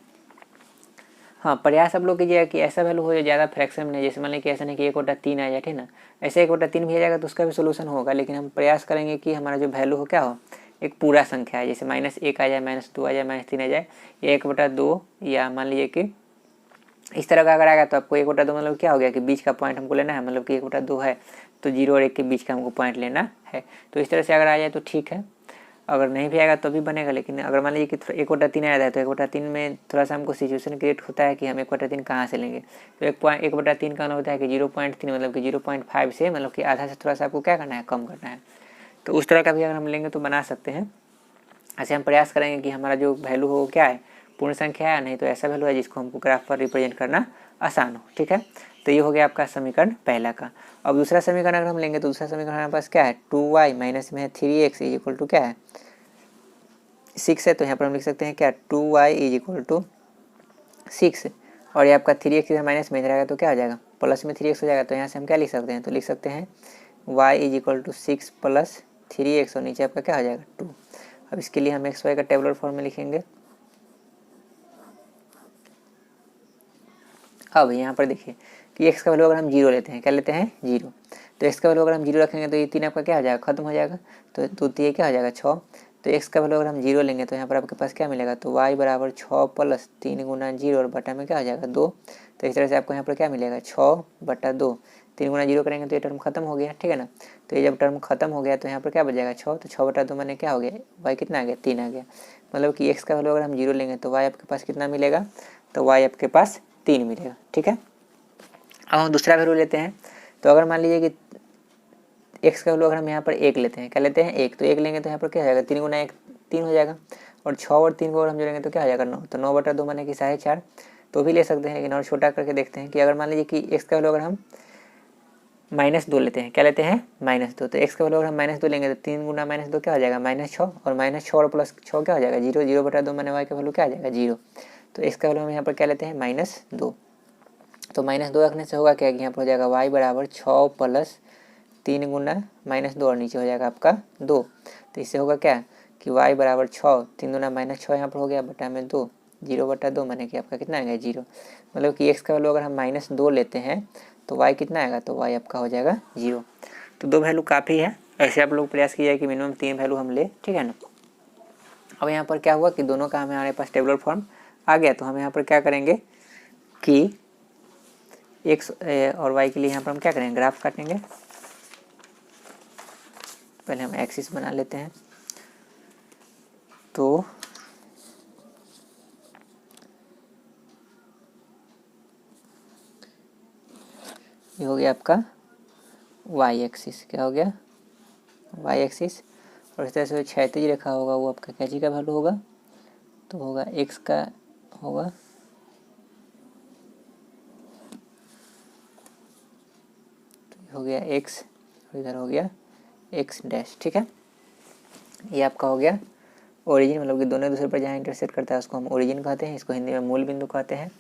हाँ, प्रयास आप लोग कीजिएगा कि ऐसा वैल्यू हो जाए ज़्यादा फ्रैक्शन में, जैसे मान लीजिए कि ऐसा नहीं कि 1/3 आ जाए, ठीक ना। ऐसे 1/3 भी आ जाएगा तो उसका भी सोल्यूशन होगा, लेकिन हम प्रयास करेंगे कि हमारा जो वैल्यू हो क्या हो, एक पूरा संख्या है, जैसे -1 आ जाए, -2 आ जाए, -3 आ जाए, या 1/2, या मान लीजिए कि इस तरह का अगर आएगा तो आपको 1/2 मतलब क्या हो गया कि बीच का पॉइंट हमको लेना है, मतलब कि 1/2 है तो 0 और 1 के बीच का हमको पॉइंट लेना है। तो इस तरह से अगर आ जाए तो ठीक है, अगर नहीं भी आएगा तो भी बनेगा। लेकिन अगर मान लीजिए कि 1/3 आया था तो 1/3 में थोड़ा सा हमको सिचुएशन क्रिएट होता है कि हम 1/3 कहाँ से लेंगे। तो 1/3 का होता है कि 0.3, मतलब कि 0.5 से, मतलब कि आधा से थोड़ा सा आपको क्या करना है, कम करना है। तो उस तरह का भी अगर हम लेंगे तो बना सकते हैं। ऐसे हम प्रयास करेंगे कि हमारा जो वैल्यू हो क्या है, पूर्ण संख्या है, नहीं तो ऐसा वैल्यू है जिसको हमको ग्राफ पर रिप्रेजेंट करना आसान हो, ठीक है। तो ये हो गया आपका समीकरण पहला का। अब दूसरा समीकरण अगर हम लेंगे तो दूसरा समीकरण हमारे पास क्या है, 2y माइनस में 3x इज इक्वल टू क्या है, 6 है। तो यहाँ पर हम लिख सकते हैं क्या, 2y इज इक्वल टू 6, और ये आपका 3x इधर माइनस में इधर आएगा तो क्या हो जाएगा, प्लस में 3x हो जाएगा। तो यहाँ से हम क्या लिख सकते हैं, तो लिख सकते हैं y is equal to 6 plus 3x और नीचे आपका क्या हो जाएगा, 2। अब इसके लिए हम एक्स वाई का टेबुलर फॉर्म में लिखेंगे। अब यहाँ पर देखिए कि x का वैल्यू अगर हम 0 लेते हैं, क्या लेते हैं, 0। तो x का वैल्यू अगर हम 0 रखेंगे तो ये 3 आपका क्या हो जाएगा, खत्म हो जाएगा। तो ये क्या हो जाएगा, 6। तो x का वैल्यू अगर हम 0 लेंगे तो यहाँ पर आपके पास क्या मिलेगा, तो y बराबर 6 प्लस 3 गुना 0 और बटा में क्या हो जाएगा, 2। तो इस तरह से आपको यहाँ पर क्या मिलेगा, 6/2। 3 गुना 0 करेंगे तो ये टर्म खत्म हो गया, ठीक है ना। तो ये जब टर्म खत्म हो गया तो यहाँ पर क्या बच जाएगा, 6। तो 6/2 मैंने क्या हो गया, y कितना आ गया, 3 आ गया। मतलब कि x का वैल्यू अगर हम 0 लेंगे तो y आपके पास कितना मिलेगा, तो y आपके पास 3 मिलेगा, ठीक है। अब हम दूसरा वैल्यू लेते हैं। तो अगर मान लीजिए कि x का वैल्यू अगर हम यहाँ पर 1 लेते हैं, क्या लेते हैं, 1। तो 1 लेंगे तो यहाँ पर क्या हो जाएगा, 3 गुना 1 3 हो जाएगा, और 6 और 3 को अगर हम जोड़ेंगे तो क्या हो जाएगा, 9। तो 9/2 माने कि 4.5, तो भी ले सकते हैं। लेकिन और छोटा करके देखते हैं कि अगर मान लीजिए कि x का वैल्यू अगर हम -2 लेते हैं, क्या लेते हैं, -2। तो x का वैल्यू अगर हम -2 लेंगे तो 3 गुना -2 क्या हो जाएगा, -6, और -6 और +6 क्या हो जाएगा, 0। 0/2 माने y का वैल्यू क्या आ जाएगा, 0। तो x का वैल्यू हम यहाँ पर क्या लेते हैं, -2। तो -2 रखने से होगा क्या कि यहाँ पर हो जाएगा y बराबर 6 प्लस 3 गुना -2 और नीचे हो जाएगा आपका 2। तो इससे होगा क्या कि y बराबर 6, 3 गुना -6 यहाँ पर हो गया, बटा में 2, 0/2 माने कि आपका कितना आएगा, 0। मतलब कि x का वैल्यू अगर हम -2 लेते हैं तो y कितना आएगा, तो y आपका हो जाएगा 0। तो 2 वैल्यू काफ़ी है। ऐसे आप लोग प्रयास कीजिए कि मिनिमम 3 वैल्यू हम ले, ठीक है ना। अब यहाँ पर क्या हुआ कि दोनों का हमारे पास टेबुलर फॉर्म आ गया। तो हम यहाँ पर क्या करेंगे कि x और y के लिए यहाँ पर हम क्या करेंगे, ग्राफ काटेंगे। पहले हम एक्सिस बना लेते हैं। तो ये हो गया आपका y एक्सिस, क्या हो गया, y एक्सिस। और इस तरह से क्षैतिज रेखा होगा वो आपका क्या चीज़ का वैल्यू होगा, तो होगा एक्स का होगा, तो हो गया एक्स और इधर हो गया एक्स डैश। ठीक है, ये आपका हो गया ओरिजिन, मतलब कि दोनों दूसरे पर जहाँ इंटरसेक्ट करता है उसको हम ओरिजिन कहते हैं, इसको हिंदी में मूल बिंदु कहते हैं।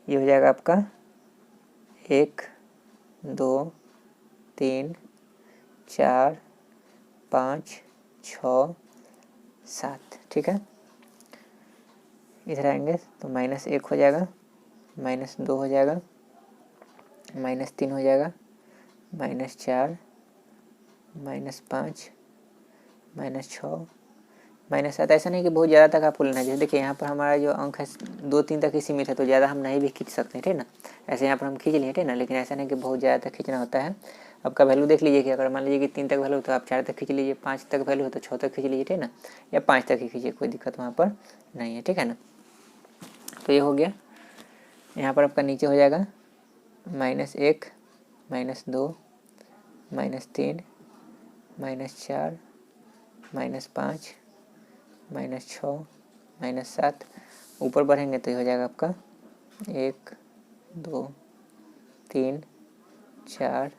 ये हो जाएगा आपका 1 2 3 4 5 6 7। ठीक है, इधर आएंगे तो -1 हो जाएगा, -2 हो जाएगा, -3 हो जाएगा, -4 -5 -6 -7। ऐसा नहीं कि बहुत ज़्यादा तक आपको लेना है। जैसे देखिए यहाँ पर हमारा जो अंक है 2-3 तक ही सीमित है, तो ज़्यादा हम नहीं भी खींच सकते हैं, ठीक ना। ऐसे यहाँ पर हम खींच लिए, ठीक ना, लेकिन ऐसा नहीं कि बहुत ज़्यादा तक खींचना होता है। आपका वैल्यू देख लीजिए कि अगर मान लीजिए कि 3 तक वैल्यू तो आप 4 तक खींच लीजिए, 5 तक वैल्यू हो तो 6 तक खींच लीजिए, ठीक ना, या 5 तक ही खींचिए, कोई दिक्कत वहाँ पर नहीं है, ठीक है ना। तो ये हो गया। यहाँ पर आपका नीचे हो जाएगा -1 -2 -3 -4 -5 -6 -7। ऊपर बढ़ेंगे तो ये हो जाएगा आपका 1 2 3 4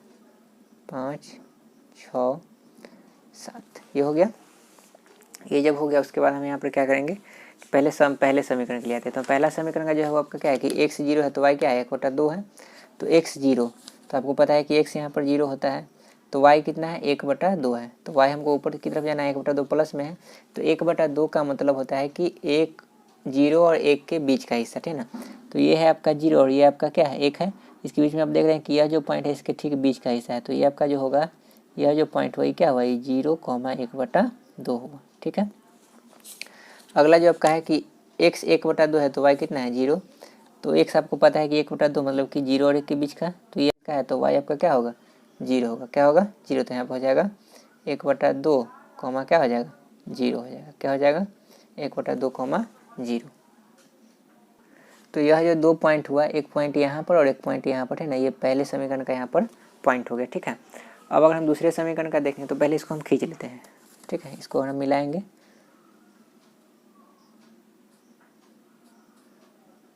5 6 7। ये हो गया। ये जब हो गया उसके बाद हम यहाँ पर क्या करेंगे, पहले समीकरण के लिए आते हैं। तो पहला समीकरण का जो है वो आपका क्या है कि x 0 है तो y क्या है 1/2 है, तो x 0, तो आपको पता है कि x यहाँ पर 0 होता है, तो y कितना है 1/2 है, तो y हमको ऊपर की तरफ जाना है 1/2 प्लस में है, तो 1/2 का मतलब होता है कि 1 0 और 1 के बीच का हिस्सा, ठीक ना। तो ये है आपका 0 और ये आपका क्या है 1 है, इसके बीच में आप देख रहे हैं कि यह जो पॉइंट है इसके ठीक बीच का हिस्सा है, तो ये आपका जो होगा यह जो पॉइंट वही क्या हुआ 0,1/2 होगा। ठीक है, अगला जो आपका है कि x 1/2 है तो y कितना है 0, तो x आपको पता है कि 1/2 मतलब कि 0 और 1 के बीच का, तो ये क्या है तो y आपका क्या होगा 0 होगा, क्या होगा 0, तो यहाँ पर हो जाएगा 1/2 कॉमा क्या हो जाएगा 0 हो जाएगा, क्या हो जाएगा 1/2 0। तो यह जो 2 पॉइंट हुआ, एक पॉइंट यहाँ पर और एक पॉइंट यहाँ पर, है ना, ये पहले समीकरण का यहाँ पर पॉइंट हो गया। ठीक है, अब अगर हम दूसरे समीकरण का देखें तो पहले इसको हम खींच लेते हैं। ठीक है, इसको हम मिलाएंगे,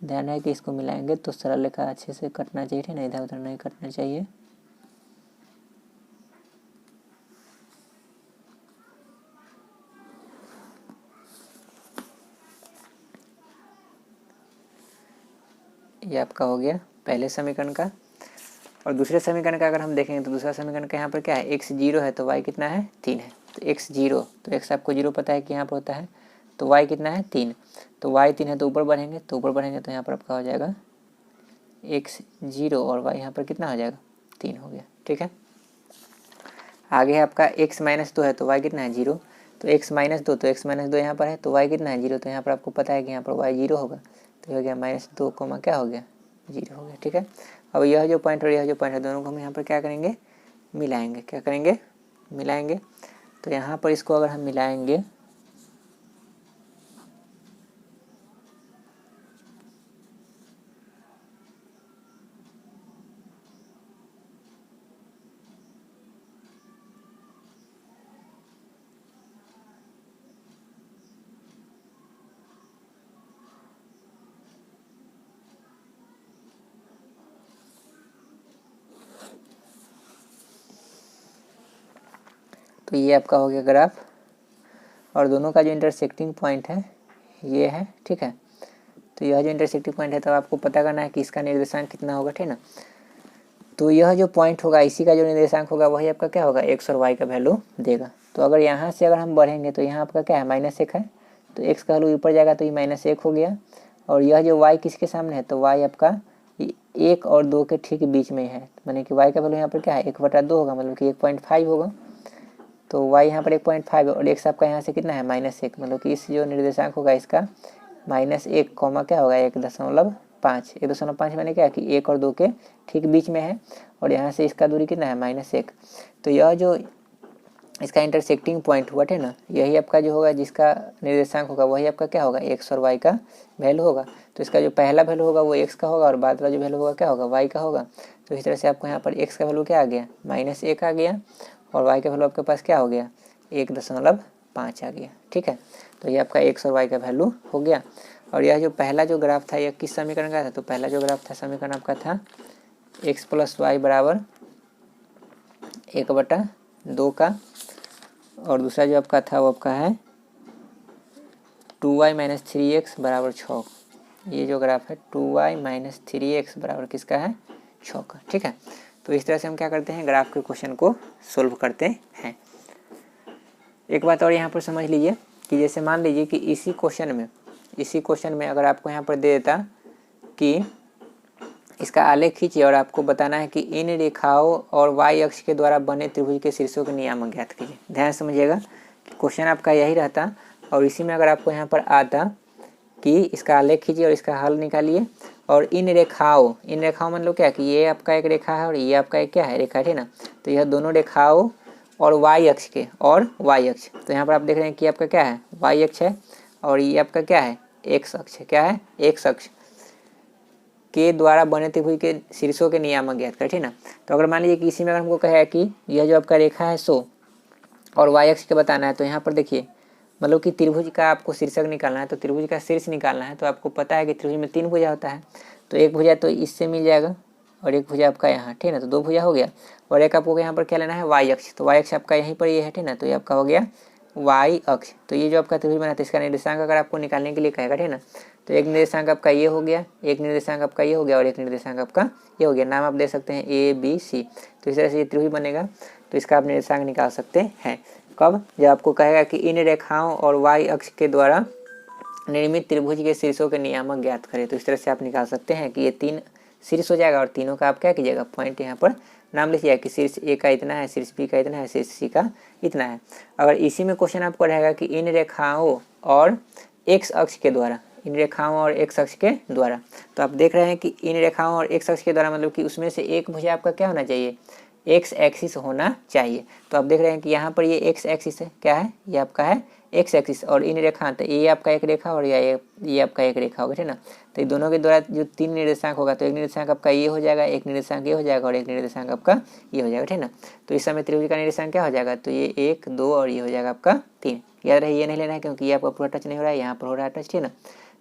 ध्यान है कि इसको मिलाएंगे तो सरल रेखा अच्छे से कटना चाहिए ना, इधर उधर नहीं कटना चाहिए। ये आपका हो गया पहले समीकरण का। और दूसरे समीकरण का अगर हम देखेंगे तो दूसरा समीकरण का यहाँ पर क्या है x 0 है तो y कितना है 3 है, तो x 0, तो x आपको 0 पता है कि यहाँ पर होता है, तो y कितना है 3, तो y 3 है तो ऊपर बढ़ेंगे, तो यहाँ पर आपका हो जाएगा x 0 और y यहाँ पर कितना हो जाएगा 3 हो गया। ठीक है, आगे है आपका x -2 है तो y कितना है 0, तो x -2, तो x -2 यहाँ पर है तो y कितना है 0, तो यहाँ पर आपको पता है कि यहाँ पर y 0 होगा, तो हो गया -2 कोमा क्या हो गया 0 हो गया। ठीक है, अब यह जो पॉइंट और यह जो पॉइंट है दोनों को हम यहाँ पर क्या करेंगे मिलाएंगे, क्या करेंगे मिलाएंगे, तो यहाँ पर इसको अगर हम मिलाएंगे तो ये आपका हो गया ग्राफ, और दोनों का जो इंटरसेक्टिंग पॉइंट है ये है। ठीक है, तो यह जो इंटरसेक्टिंग पॉइंट है तो आपको पता करना है कि इसका निर्देशांक कितना होगा, ठीक ना। तो यह जो पॉइंट होगा इसी का जो निर्देशांक होगा वही आपका क्या होगा x और y का वैल्यू देगा। तो अगर यहाँ से अगर हम बढ़ेंगे तो यहाँ आपका क्या है -1 है, तो x का वैल्यू ऊपर जाएगा तो ये -1 हो गया, और यह जो y किसके सामने है तो y आपका 1 और 2 के ठीक बीच में है, माने कि y का वैल्यू यहाँ पर क्या है 1/2 होगा, मतलब कि 1.5 होगा, तो y यहाँ पर 1.5 और x आपका यहाँ से कितना है -1, मतलब कि इस जो निर्देशांक होगा इसका -1 कॉमा क्या होगा 1.5, 1.5 मैंने क्या कि 1 और 2 के ठीक बीच में है, और यहाँ से इसका दूरी कितना है -1, तो यह जो इसका इंटरसेक्टिंग पॉइंट हुआ है ना, यही आपका जो होगा जिसका निर्देशांक होगा वही आपका क्या होगा x और y का वैल्यू होगा। तो इसका जो पहला वैल्यू होगा वो x का होगा और बाद का जो वैल्यू होगा क्या होगा y का होगा। तो इस तरह से आपको यहाँ पर x का वैल्यू क्या आ गया -1 आ गया, और y का वैल्यू आपके पास क्या हो गया 1.5 आ गया। ठीक है, तो ये आपका x और y का वैल्यू हो गया। और यह जो पहला जो ग्राफ था यह किस समीकरण का था? तो पहला जो ग्राफ था समीकरण आपका था x + y बराबर 1/2 का, और दूसरा जो आपका था वो आपका है 2y - 3x बराबर 6। ये जो ग्राफ है 2y - 3x बराबर किसका है? 6 का। ठीक है, तो इस तरह से हम क्या करते हैं, ग्राफ के क्वेश्चन को सोल्व करते हैं। एक बात और यहाँ पर समझ लीजिए कि जैसे मान लीजिए कि इसी क्वेश्चन में अगर आपको यहाँ पर दे देता कि इसका आलेख खींचिए और आपको बताना है कि इन रेखाओं और y अक्ष के द्वारा बने त्रिभुज के शीर्षों के नियामक ज्ञात कीजिए। ध्यान समझिएगा कि क्वेश्चन आपका यही रहता, और इसी में अगर आपको यहाँ पर आता कि इसका आलेख खींचिए और इसका हल निकालिए, और इन रेखाओं मतलब क्या कि ये आपका एक रेखा है और ये आपका एक क्या है, रेखा है ना। तो यह दोनों रेखाओं और y अक्ष के और y अक्ष, तो यहाँ पर आप देख रहे हैं कि आपका क्या है, y अक्ष है, और ये आपका क्या है, x अक्ष है। क्या है? x अक्ष के द्वारा बने त्रिभुज के शीर्षों के नियामक ज्ञात कर। ठीक ना। तो अगर मान लीजिए कि इसी में अगर हमको कहे कि यह जो आपका रेखा है 100 और y अक्ष के बताना है, तो यहाँ पर देखिए मतलब कि त्रिभुज का आपको शीर्षक निकालना है, तो त्रिभुज का शीर्ष निकालना है। तो आपको पता है कि त्रिभुज में 3 भुजा होता है, तो एक भुजा तो इससे मिल जाएगा और एक भुजा आपका यहाँ। ठीक ना, तो 2 भुजा हो गया। और एक आपको यहाँ पर क्या लेना है, y अक्ष, तो y अक्ष आपका यहीं पर ये है। ठीक ना, तो ये आपका हो गया y अक्ष। तो ये जो आपका त्रिभुज बना था इसका निर्देशांक अगर आपको निकालने के लिए कहेगा, ठीक ना, तो एक निर्देशांक आपका ये हो गया, एक निर्देशांक आपका ये हो गया, और एक निर्देशांक आपका ये हो गया। नाम आप दे सकते हैं ABC। तो इस तरह से ये त्रिभुज बनेगा, तो इसका आप निर्देशांक निकाल सकते हैं। कब? जब आपको कहेगा कि इन रेखाओं और y अक्ष के द्वारा निर्मित त्रिभुज के शीर्षों के नियामक ज्ञात करें। तो इस तरह से आप निकाल सकते हैं कि ये 3 शीर्ष हो जाएगा, और तीनों का आप क्या कीजिएगा, पॉइंट यहाँ पर नाम लीजिएगा कि शीर्ष ए का इतना है, शीर्ष बी का इतना है, शीर्ष सी का इतना है। अगर इसी में क्वेश्चन आपको रहेगा कि इन रेखाओं और x अक्ष के द्वारा, इन रेखाओं और x अक्ष के द्वारा, तो आप देख रहे हैं कि इन रेखाओं और x अक्ष के द्वारा मतलब कि उसमें से एक भुजा आपका क्या होना चाहिए, x एक्सिस होना चाहिए। तो आप देख रहे हैं कि यहाँ पर ये x एक्सिस है, क्या है, ये आपका है x एक्सिस, और इन रेखा, तो ये आपका एक रेखा और ये आपका एक रेखा होगा। ठीक ना, तो इन दोनों के द्वारा जो 3 निर्देशांक होगा, तो एक निर्देशांक आपका ये हो जाएगा, एक निर्देशांक ये हो जाएगा, और एक निर्देशांक आपका ये हो जाएगा। ठीक ना, तो इस समय त्रिभुज का निर्देशांक क्या हो जाएगा, तो ये 1 2 और ये हो जाएगा आपका 3। याद रहे ये नहीं लेना है क्योंकि ये आपका पूरा टच नहीं हो रहा है, यहाँ पर हो रहा है टच। ठीक ना,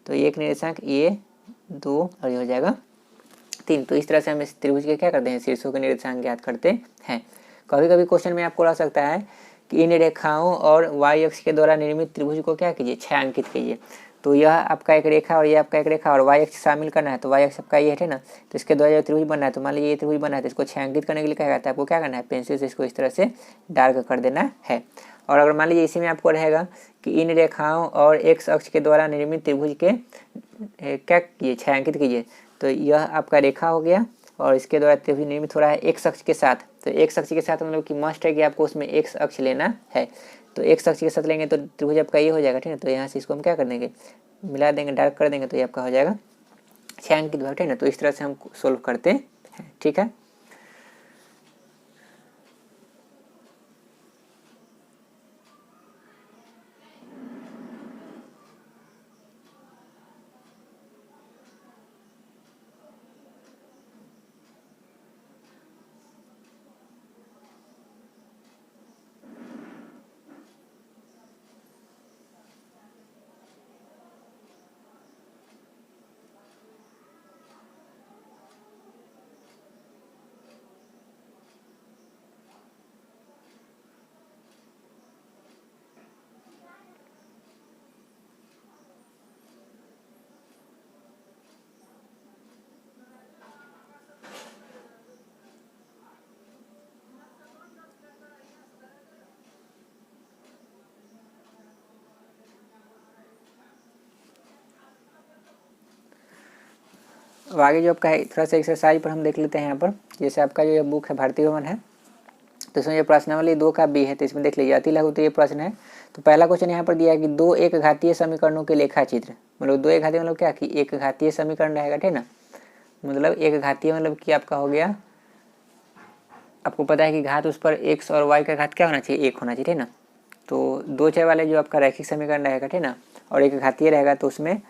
तो एक निर्देशांक ये 2 और ये हो जाएगा 3। तो इस तरह से हम इस त्रिभुज के क्या करते हैं, शीर्षों के निर्देशांक ज्ञात करते हैं। कभी कभी क्वेश्चन में आपको आ सकता है कि इन रेखाओं और y अक्ष के द्वारा निर्मित त्रिभुज को क्या कीजिए, छायांकित कीजिए। तो यह आपका एक रेखा और ये आपका एक रेखा और y अक्ष शामिल करना है, तो y अक्ष आपका ये है ना, तो इसके द्वारा जो त्रिभुज बनना है, तो मान लीजिए ये त्रिभुज बनना है, तो इसको छायांकित करने के लिए क्या कहता है, आपको क्या करना है, पेंसिल से इसको इस तरह से डार्क कर देना है। और अगर मान लीजिए इसी में आपको रहेगा कि इन रेखाओं और x अक्ष के द्वारा निर्मित त्रिभुज के क्या कीजिए, छायांकित कीजिए, तो यह आपका रेखा हो गया और इसके द्वारा त्रिभुज निर्मित हो रहा है x अक्ष के साथ। तो x अक्ष के साथ मतलब कि मस्ट है कि आपको उसमें x अक्ष लेना है, तो x अक्ष के साथ लेंगे तो त्रिभुज आपका ये हो जाएगा। ठीक है, तो यहाँ से इसको हम क्या कर देंगे, मिला देंगे, डार्क कर देंगे, तो ये आपका हो जाएगा छायांकित भाग। ठीक है, तो इस तरह से हम सोल्व करते हैं। ठीक है, अब आगे जो आपका है थोड़ा सा एक्सरसाइज पर हम देख लेते हैं। यहाँ पर जैसे आपका जो बुक है भारतीय भवन है, तो इसमें ये प्रश्नावली 2 का बी है, तो इसमें देख लीजिए अति लघु तो ये प्रश्न है। तो पहला क्वेश्चन यहाँ पर दिया है कि 2 एक घातीय समीकरणों के लेखा चित्र, मतलब 2 एक घातीय मतलब क्या कि एक घातीय समीकरण रहेगा। ठीक ना, मतलब एक घातीय मतलब कि आपका हो गया, आपको पता है कि घात उस पर x और y का घात क्या होना चाहिए, 1 होना चाहिए। ठीक ना, तो 2 चर वाले जो आपका रैखिक समीकरण रहेगा, ठीक ना, और एक घातीय रहेगा, तो उसमें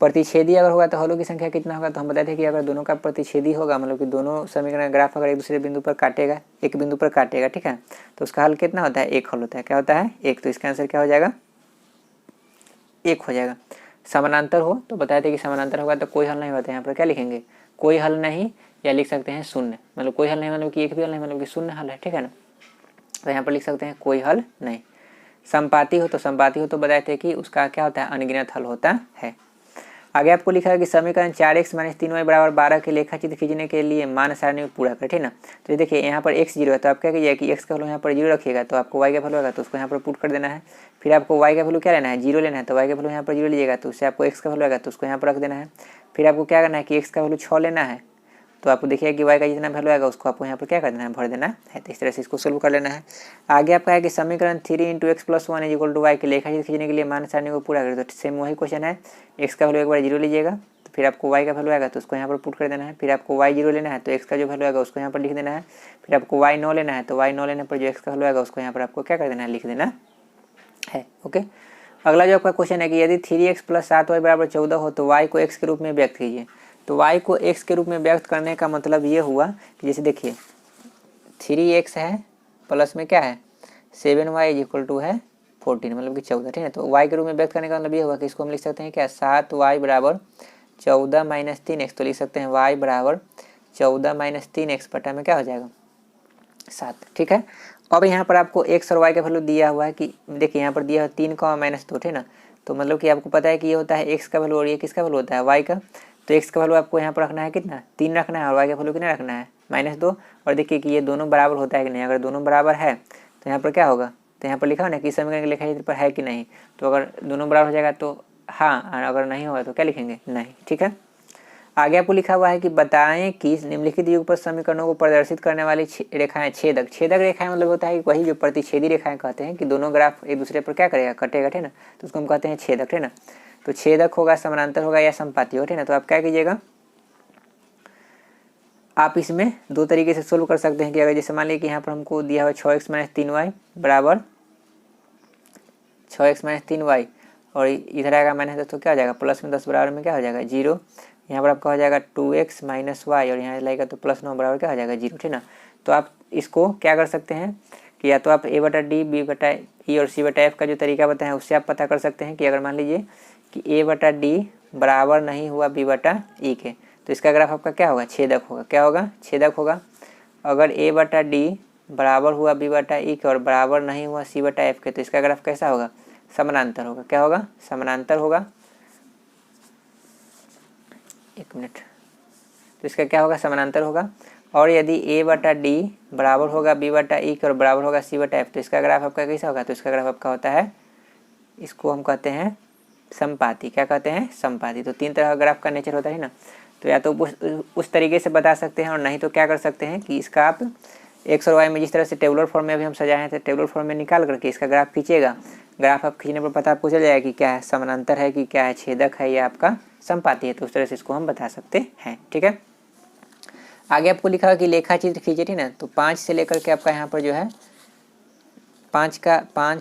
प्रतिच्छेदी अगर होगा तो हलों की संख्या कितना होगा, तो हम बताए थे कि अगर दोनों का प्रतिच्छेदी होगा, मतलब कि दोनों समीकरण ग्राफ अगर एक दूसरे बिंदु पर काटेगा, एक बिंदु पर काटेगा, ठीक है, तो उसका हल कितना होता है, एक हल होता है। क्या होता है, एक। तो इसका आंसर क्या हो जाएगा, एक हो जाएगा। समानांतर हो तो बताए थे कि समानांतर होगा तो कोई हल नहीं होता है। यहाँ पर क्या लिखेंगे, कोई हल नहीं, या लिख सकते हैं शून्य, मतलब कोई हल नहीं मतलब कि एक भी हल नहीं, मतलब कि शून्य हल है, ठीक है ना। तो यहाँ पर लिख सकते हैं कोई हल नहीं। संपाती हो तो बताए थे कि उसका क्या होता है, अनगिनत हल होता है। आगे आपको लिखा है कि समीकरण 4x - 3y = 12 के लेखाचित्र खींचने के लिए मान सारणी में पूरा करें, ठीक ना। तो देखिए यहाँ पर x 0 है, तो आप क्या कीजिए कि x का वैल्यू यहाँ पर 0 रखिएगा, तो आपको y का वैल्यू होगा तो उसको यहाँ पर पुट कर देना है। फिर आपको y का वैल्यू क्या लेना है, 0 लेना है, तो y का वैल्यू यहाँ पर 0 लीजिएगा, तो उससे आपको x का वैल्यू आएगा तो उसको यहाँ पर रख देना है। फिर आपको क्या करना है कि x का वैल्यू 6 लेना है, तो आपको देखिए कि y का जितना वैल्यू आएगा उसको आपको यहाँ पर क्या कर देना है, भर देना है। तो इस तरह से इसको सोल्व कर लेना है। आगे आपका है कि समीकरण 3 × x + 1 = y के लेखाचित्र खींचने के लिए मान सारणी को पूरा करें। तो सेम वही क्वेश्चन है, x का वैल्यू एक बार 0 लीजिएगा, तो फिर आपको y का वैल्यू आएगा तो उसको यहाँ पर पुट कर देना है। फिर आपको y 0 लेना है तो x का जो वैल्यू आएगा उसको यहाँ पर लिख देना है। फिर आपको y 9 लेना है तो y 9 लेने पर जो x का वैल्यू आएगा उसको यहाँ पर आपको क्या कर देना है, लिख देना है। ओके, अगला जो आपका क्वेश्चन है कि यदि 3x + 7y = 14 हो तो y को x के रूप में व्यक्त कीजिए। तो y को x के रूप में व्यक्त करने का मतलब ये हुआ कि जैसे देखिए 3x है प्लस में क्या है 7y = है 14, मतलब कि 14, ठीक है। तो y के रूप में व्यक्त करने का मतलब ये हुआ कि इसको हम लिख सकते हैं क्या, 7y = 14 - 3x। तो लिख सकते हैं y = 14 - 3x बटा में क्या हो जाएगा, 7, ठीक है। अब यहाँ पर आपको x और y का वैल्यू दिया हुआ है कि देखिए यहाँ पर दिया है 3, -2, ठीक ना। तो मतलब कि आपको पता है कि ये होता है x का वैल्यू और ये किसका वैल्यू होता है, y का। तो x का वैल्यू आपको यहाँ पर रखना है कितना, 3 रखना है, और y का वैल्यू कितना रखना है, -2। और देखिए कि ये दोनों बराबर होता है कि नहीं, अगर दोनों बराबर है तो यहाँ पर क्या होगा, तो यहाँ पर लिखा हो ना कि समीकरण के लेखाचित्र पर है कि नहीं। तो अगर दोनों बराबर हो जाएगा तो हाँ, और अगर नहीं होगा तो क्या लिखेंगे, नहीं, ठीक है। आगे आपको लिखा हुआ है कि बताएं कि निम्नलिखित युगपत समीकरणों को प्रदर्शित करने वाली रेखाएं छेदक रेखाएं मतलब होता है कि वही जो प्रतिच्छेदी रेखाएं कहते हैं कि दोनों ग्राफ एक दूसरे पर क्या करेगा, कटेगा, ठीक ना। तो उसको हम कहते हैं छेदक, ठीक ना। तो छेदक होगा, समानांतर होगा या समपाती होगा, ठीक ना। तो आप क्या कीजिएगा, आप इसमें दो तरीके से सोल्व कर सकते हैं कि अगर जैसे मान लीजिए कि यहाँ पर हमको दिया हुआ 6x - 3y = 6x - 3y और इधर आएगा -10, तो क्या हो जाएगा, प्लस में 10 बराबर में क्या हो जाएगा, 0। यहाँ पर आपका हो जाएगा 2x - y और यहाँ लगेगा तो +9 बराबर क्या हो जाएगा, 0, ठीक ना। तो आप इसको क्या कर सकते हैं कि या तो आप a/d b/e और c/f का जो तरीका बताया है उससे आप पता कर सकते हैं कि अगर मान लीजिए कि a/d बराबर नहीं हुआ b/e के, तो इसका ग्राफ आपका क्या होगा, छेदक होगा। क्या होगा, छेदक होगा। अगर a/d बराबर हुआ b/e के और बराबर नहीं हुआ c/f के, तो इसका ग्राफ कैसा होगा, समानांतर होगा। क्या होगा, समानांतर होगा। एक मिनट, तो इसका क्या होगा, समानांतर होगा। और यदि a/d बराबर होगा b/e के और बराबर होगा c/f, तो इसका ग्राफ आपका कैसा होगा, तो इसका ग्राफ आपका होता है, इसको हम कहते हैं समपाती। क्या कहते हैं, समपाती। तो 3 तरह का ग्राफ का नेचर होता है ना। तो या तो उस तरीके से बता सकते हैं, और नहीं तो क्या कर सकते हैं कि इसका आप एक्स और वाई में जिस तरह से टेबुलर फॉर्म में अभी हम सजाए थे, टेबुलर फॉर्म में निकाल करके इसका ग्राफ खींचेगा। ग्राफ आप खींचने पर पता आपको चल जाएगा कि क्या है, समानांतर है कि क्या है, छेदक है या आपका समपाती है। तो उस तरह से इसको हम बता सकते हैं, ठीक है। आगे आपको लिखा हुआ कि लेखा चित्र खींचे, ठीक ना। तो 5 से लेकर के आपका यहाँ पर जो है 5,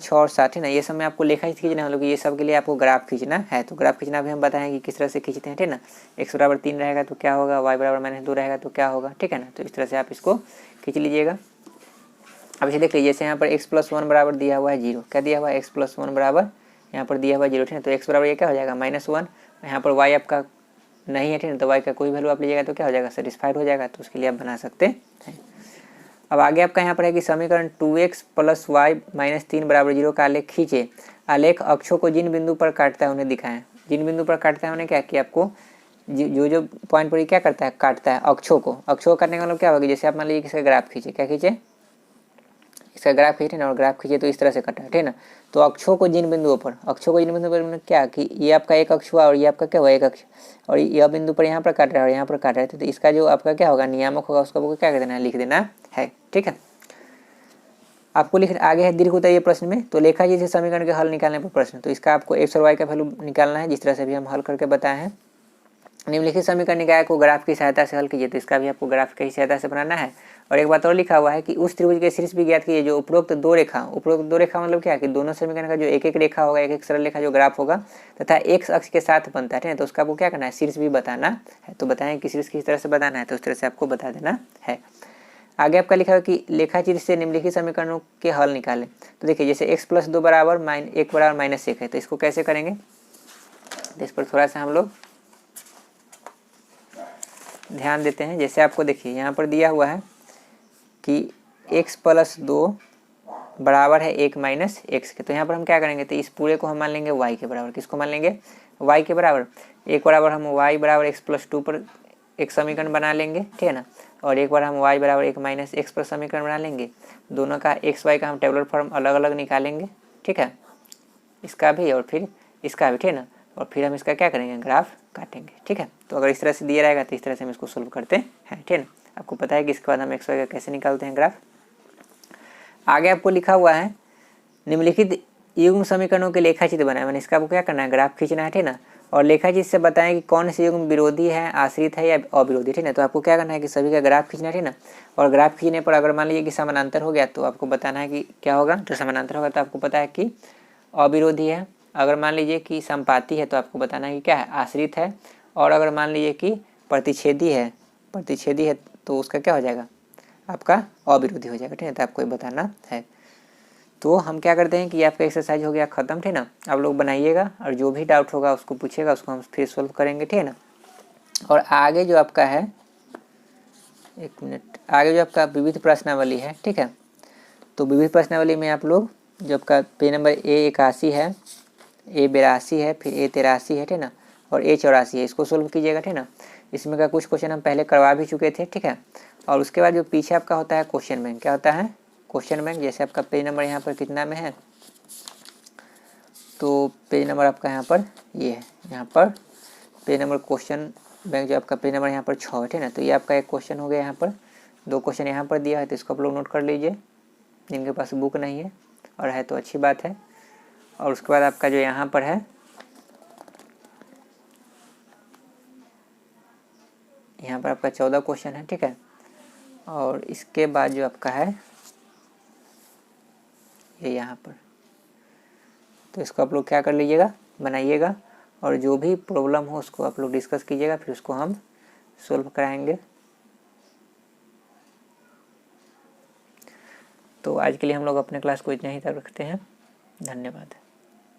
6 और 7 है ना, ये सब में आपको लेखा चित्र खींचना है, मतलब ये सब के लिए आपको ग्राफ खींचना है। तो ग्राफ खींचना भी हम बताएं कि किस तरह से खींचते हैं, ठीक ना। x = 3 रहेगा तो क्या होगा, y = -2 रहेगा तो क्या होगा, ठीक है ना। तो इस तरह से आप इसको खींच लीजिएगा। अब इसे देख लीजिए, जैसे यहाँ पर x + 1 बराबर दिया हुआ है 0। क्या दिया हुआ है, x + 1 बराबर यहाँ पर दिया हुआ है 0, ठीक है। तो x बराबर ये क्या हो जाएगा, -1। यहाँ पर y आपका नहीं है, ठीक है। तो y का कोई वैल्यू आप लीजिएगा तो क्या हो जाएगा, सेटिस्फाइड हो जाएगा। तो उसके लिए आप बना सकते हैं। अब आगे आपका यहाँ पर है कि समीकरण 2x + y - 3 = 0 का आलेख खींचे। आलेख अक्षों को जिन बिंदु पर काटता है उन्हें दिखाएं। जिन बिंदु पर काटता है उन्हें क्या किया, आपको जो पॉइंट पर क्या करता है, काटता है अक्षों को। अक्षों को काटने का मतलब क्या होगा, जैसे आप मान लीजिए इसका ग्राफ खींचे, क्या खींचे, इसका ग्राफ खींचे ना, और ग्राफ खींचे तो इस तरह से कटा है, ठीक ना। तो अक्षों को जिन बिंदुओं पर, अक्षों को जिन बिंदुओं पर क्या कि ये आपका एक अक्ष हुआ और ये आपका क्या हुआ, एक अक्ष, और यह बिंदु पर यहाँ पर काट रहा है और यहाँ पर काट रहा है। तो इसका जो आपका क्या होगा, नियामक होगा, उसको आपको क्या कर देना है, लिख देना है, ठीक है। आपको लिख आगे है दीर्घ उत्तरीय प्रश्न में। तो लेखा चित्र समीकरण के हल निकालने पर प्रश्न। तो इसका आपको x और y का वैल्यू निकालना है, जिस तरह से भी हम हल करके बताए हैं। निम्नलिखित समीकरण निकाय को ग्राफ की सहायता से हल कीजिए। तो इसका भी आपको ग्राफ की सहायता से बनाना है। और एक बात और लिखा हुआ है कि उस त्रिभुज के शीर्ष भी ज्ञात कीजिए जो उपरोक्त दो रेखा मतलब क्या है कि दोनों समीकरण का जो एक एक रेखा होगा, एक एक सरल रेखा जो ग्राफ होगा तथा एक्स अक्ष के साथ बनता है तो उसका आपको क्या करना है, शीर्ष भी बताना है। तो बताएं कि शीर्ष किस तरह से बताना है, तो उस तरह से आपको बता देना है। आगे आपका लिखा है कि लेखाचित्र से निम्नलिखित समीकरणों के हल निकालें। तो देखिए जैसे x + 2 बराबर -1 बराबर -1 है, तो इसको कैसे करेंगे, तो इस पर थोड़ा सा हम लोग ध्यान देते हैं। जैसे आपको देखिए यहाँ पर दिया हुआ है कि x + 2 बराबर है 1 - x के, तो यहाँ पर हम क्या करेंगे, तो इस पूरे को हम मान लेंगे y के बराबर। किसको मान लेंगे, y के बराबर। एक बराबर हम y बराबर x + 2 पर एक समीकरण बना लेंगे, ठीक है ना। और एक बार हम y बराबर 1 - x पर समीकरण बना लेंगे। दोनों का x y का हम टेबुलर फॉर्म अलग अलग निकालेंगे, ठीक है, इसका भी और फिर इसका भी, ठीक है ना। और फिर हम इसका क्या करेंगे, ग्राफ काटेंगे, ठीक है। तो अगर इस तरह से दिया रहेगा तो इस तरह से हम इसको सोल्व करते हैं, ठीक है ना। आपको पता है कि इसके बाद हम x y का कैसे निकालते हैं ग्राफ। आगे आपको लिखा हुआ है निम्नलिखित युग्म समीकरणों के लेखाचित्र बनाए। मैंने इसका आपको क्या करना है, ग्राफ खींचना है, ठीक है ना। और लेखाचित्र से बताएं कि कौन से युग्म विरोधी है, आश्रित है या अविरोधी, ठीक है। तो आपको क्या करना है कि सभी का ग्राफ खींचना है, ठीक है ना। और ग्राफ खींचने पर अगर मान लीजिए कि समानांतर हो गया तो आपको बताना है कि क्या होगा। तो समानांतर होगा तो आपको पता है कि अविरोधी है। अगर मान लीजिए कि संपाती है तो आपको बताना है कि क्या है, आश्रित है। और अगर मान लीजिए कि प्रतिच्छेदी है तो उसका क्या हो जाएगा, आपका अविरोधी हो जाएगा, ठीक है। तो आपको ये बताना है। तो हम क्या करते हैं कि आपका एक्सरसाइज हो गया ख़त्म, ठीक है ना। आप लोग बनाइएगा और जो भी डाउट होगा उसको पूछिएगा, उसको हम फिर सोल्व करेंगे, ठीक है ना। और आगे जो आपका है, एक मिनट, आगे जो आपका विविध प्रश्नावली है, ठीक है। तो विविध प्रश्नावली में आप लोग जो आपका पेज नंबर A81 है, A82 है, फिर A83 है, ठीक है ना, और A84 है, इसको सोल्व कीजिएगा, ठीक है ना। इसमें का कुछ क्वेश्चन हम पहले करवा भी चुके थे, ठीक है। और उसके बाद जो पीछे आपका होता है क्वेश्चन बैंक, क्या होता है क्वेश्चन बैंक। जैसे आपका पेज नंबर यहाँ पर कितना में है, तो पेज नंबर आपका यहाँ पर ये है, यहाँ पर पेज नंबर क्वेश्चन बैंक जो आपका पेज नंबर यहाँ पर 6 है, ठीक है ना। तो ये आपका एक क्वेश्चन हो गया, यहाँ पर 2 क्वेश्चन यहाँ पर दिया है, तो इसको आप लोग नोट कर लीजिए जिनके पास बुक नहीं है, और है तो अच्छी बात है। और उसके बाद आपका जो यहाँ पर है, यहाँ पर आपका 14 क्वेश्चन है, ठीक है। और इसके बाद जो आपका है ये यहाँ पर, तो इसको आप लोग क्या कर लीजिएगा, बनाइएगा। और जो भी प्रॉब्लम हो उसको आप लोग डिस्कस कीजिएगा, फिर उसको हम सोल्व कराएंगे। तो आज के लिए हम लोग अपने क्लास को इतना ही तक रखते हैं। धन्यवाद।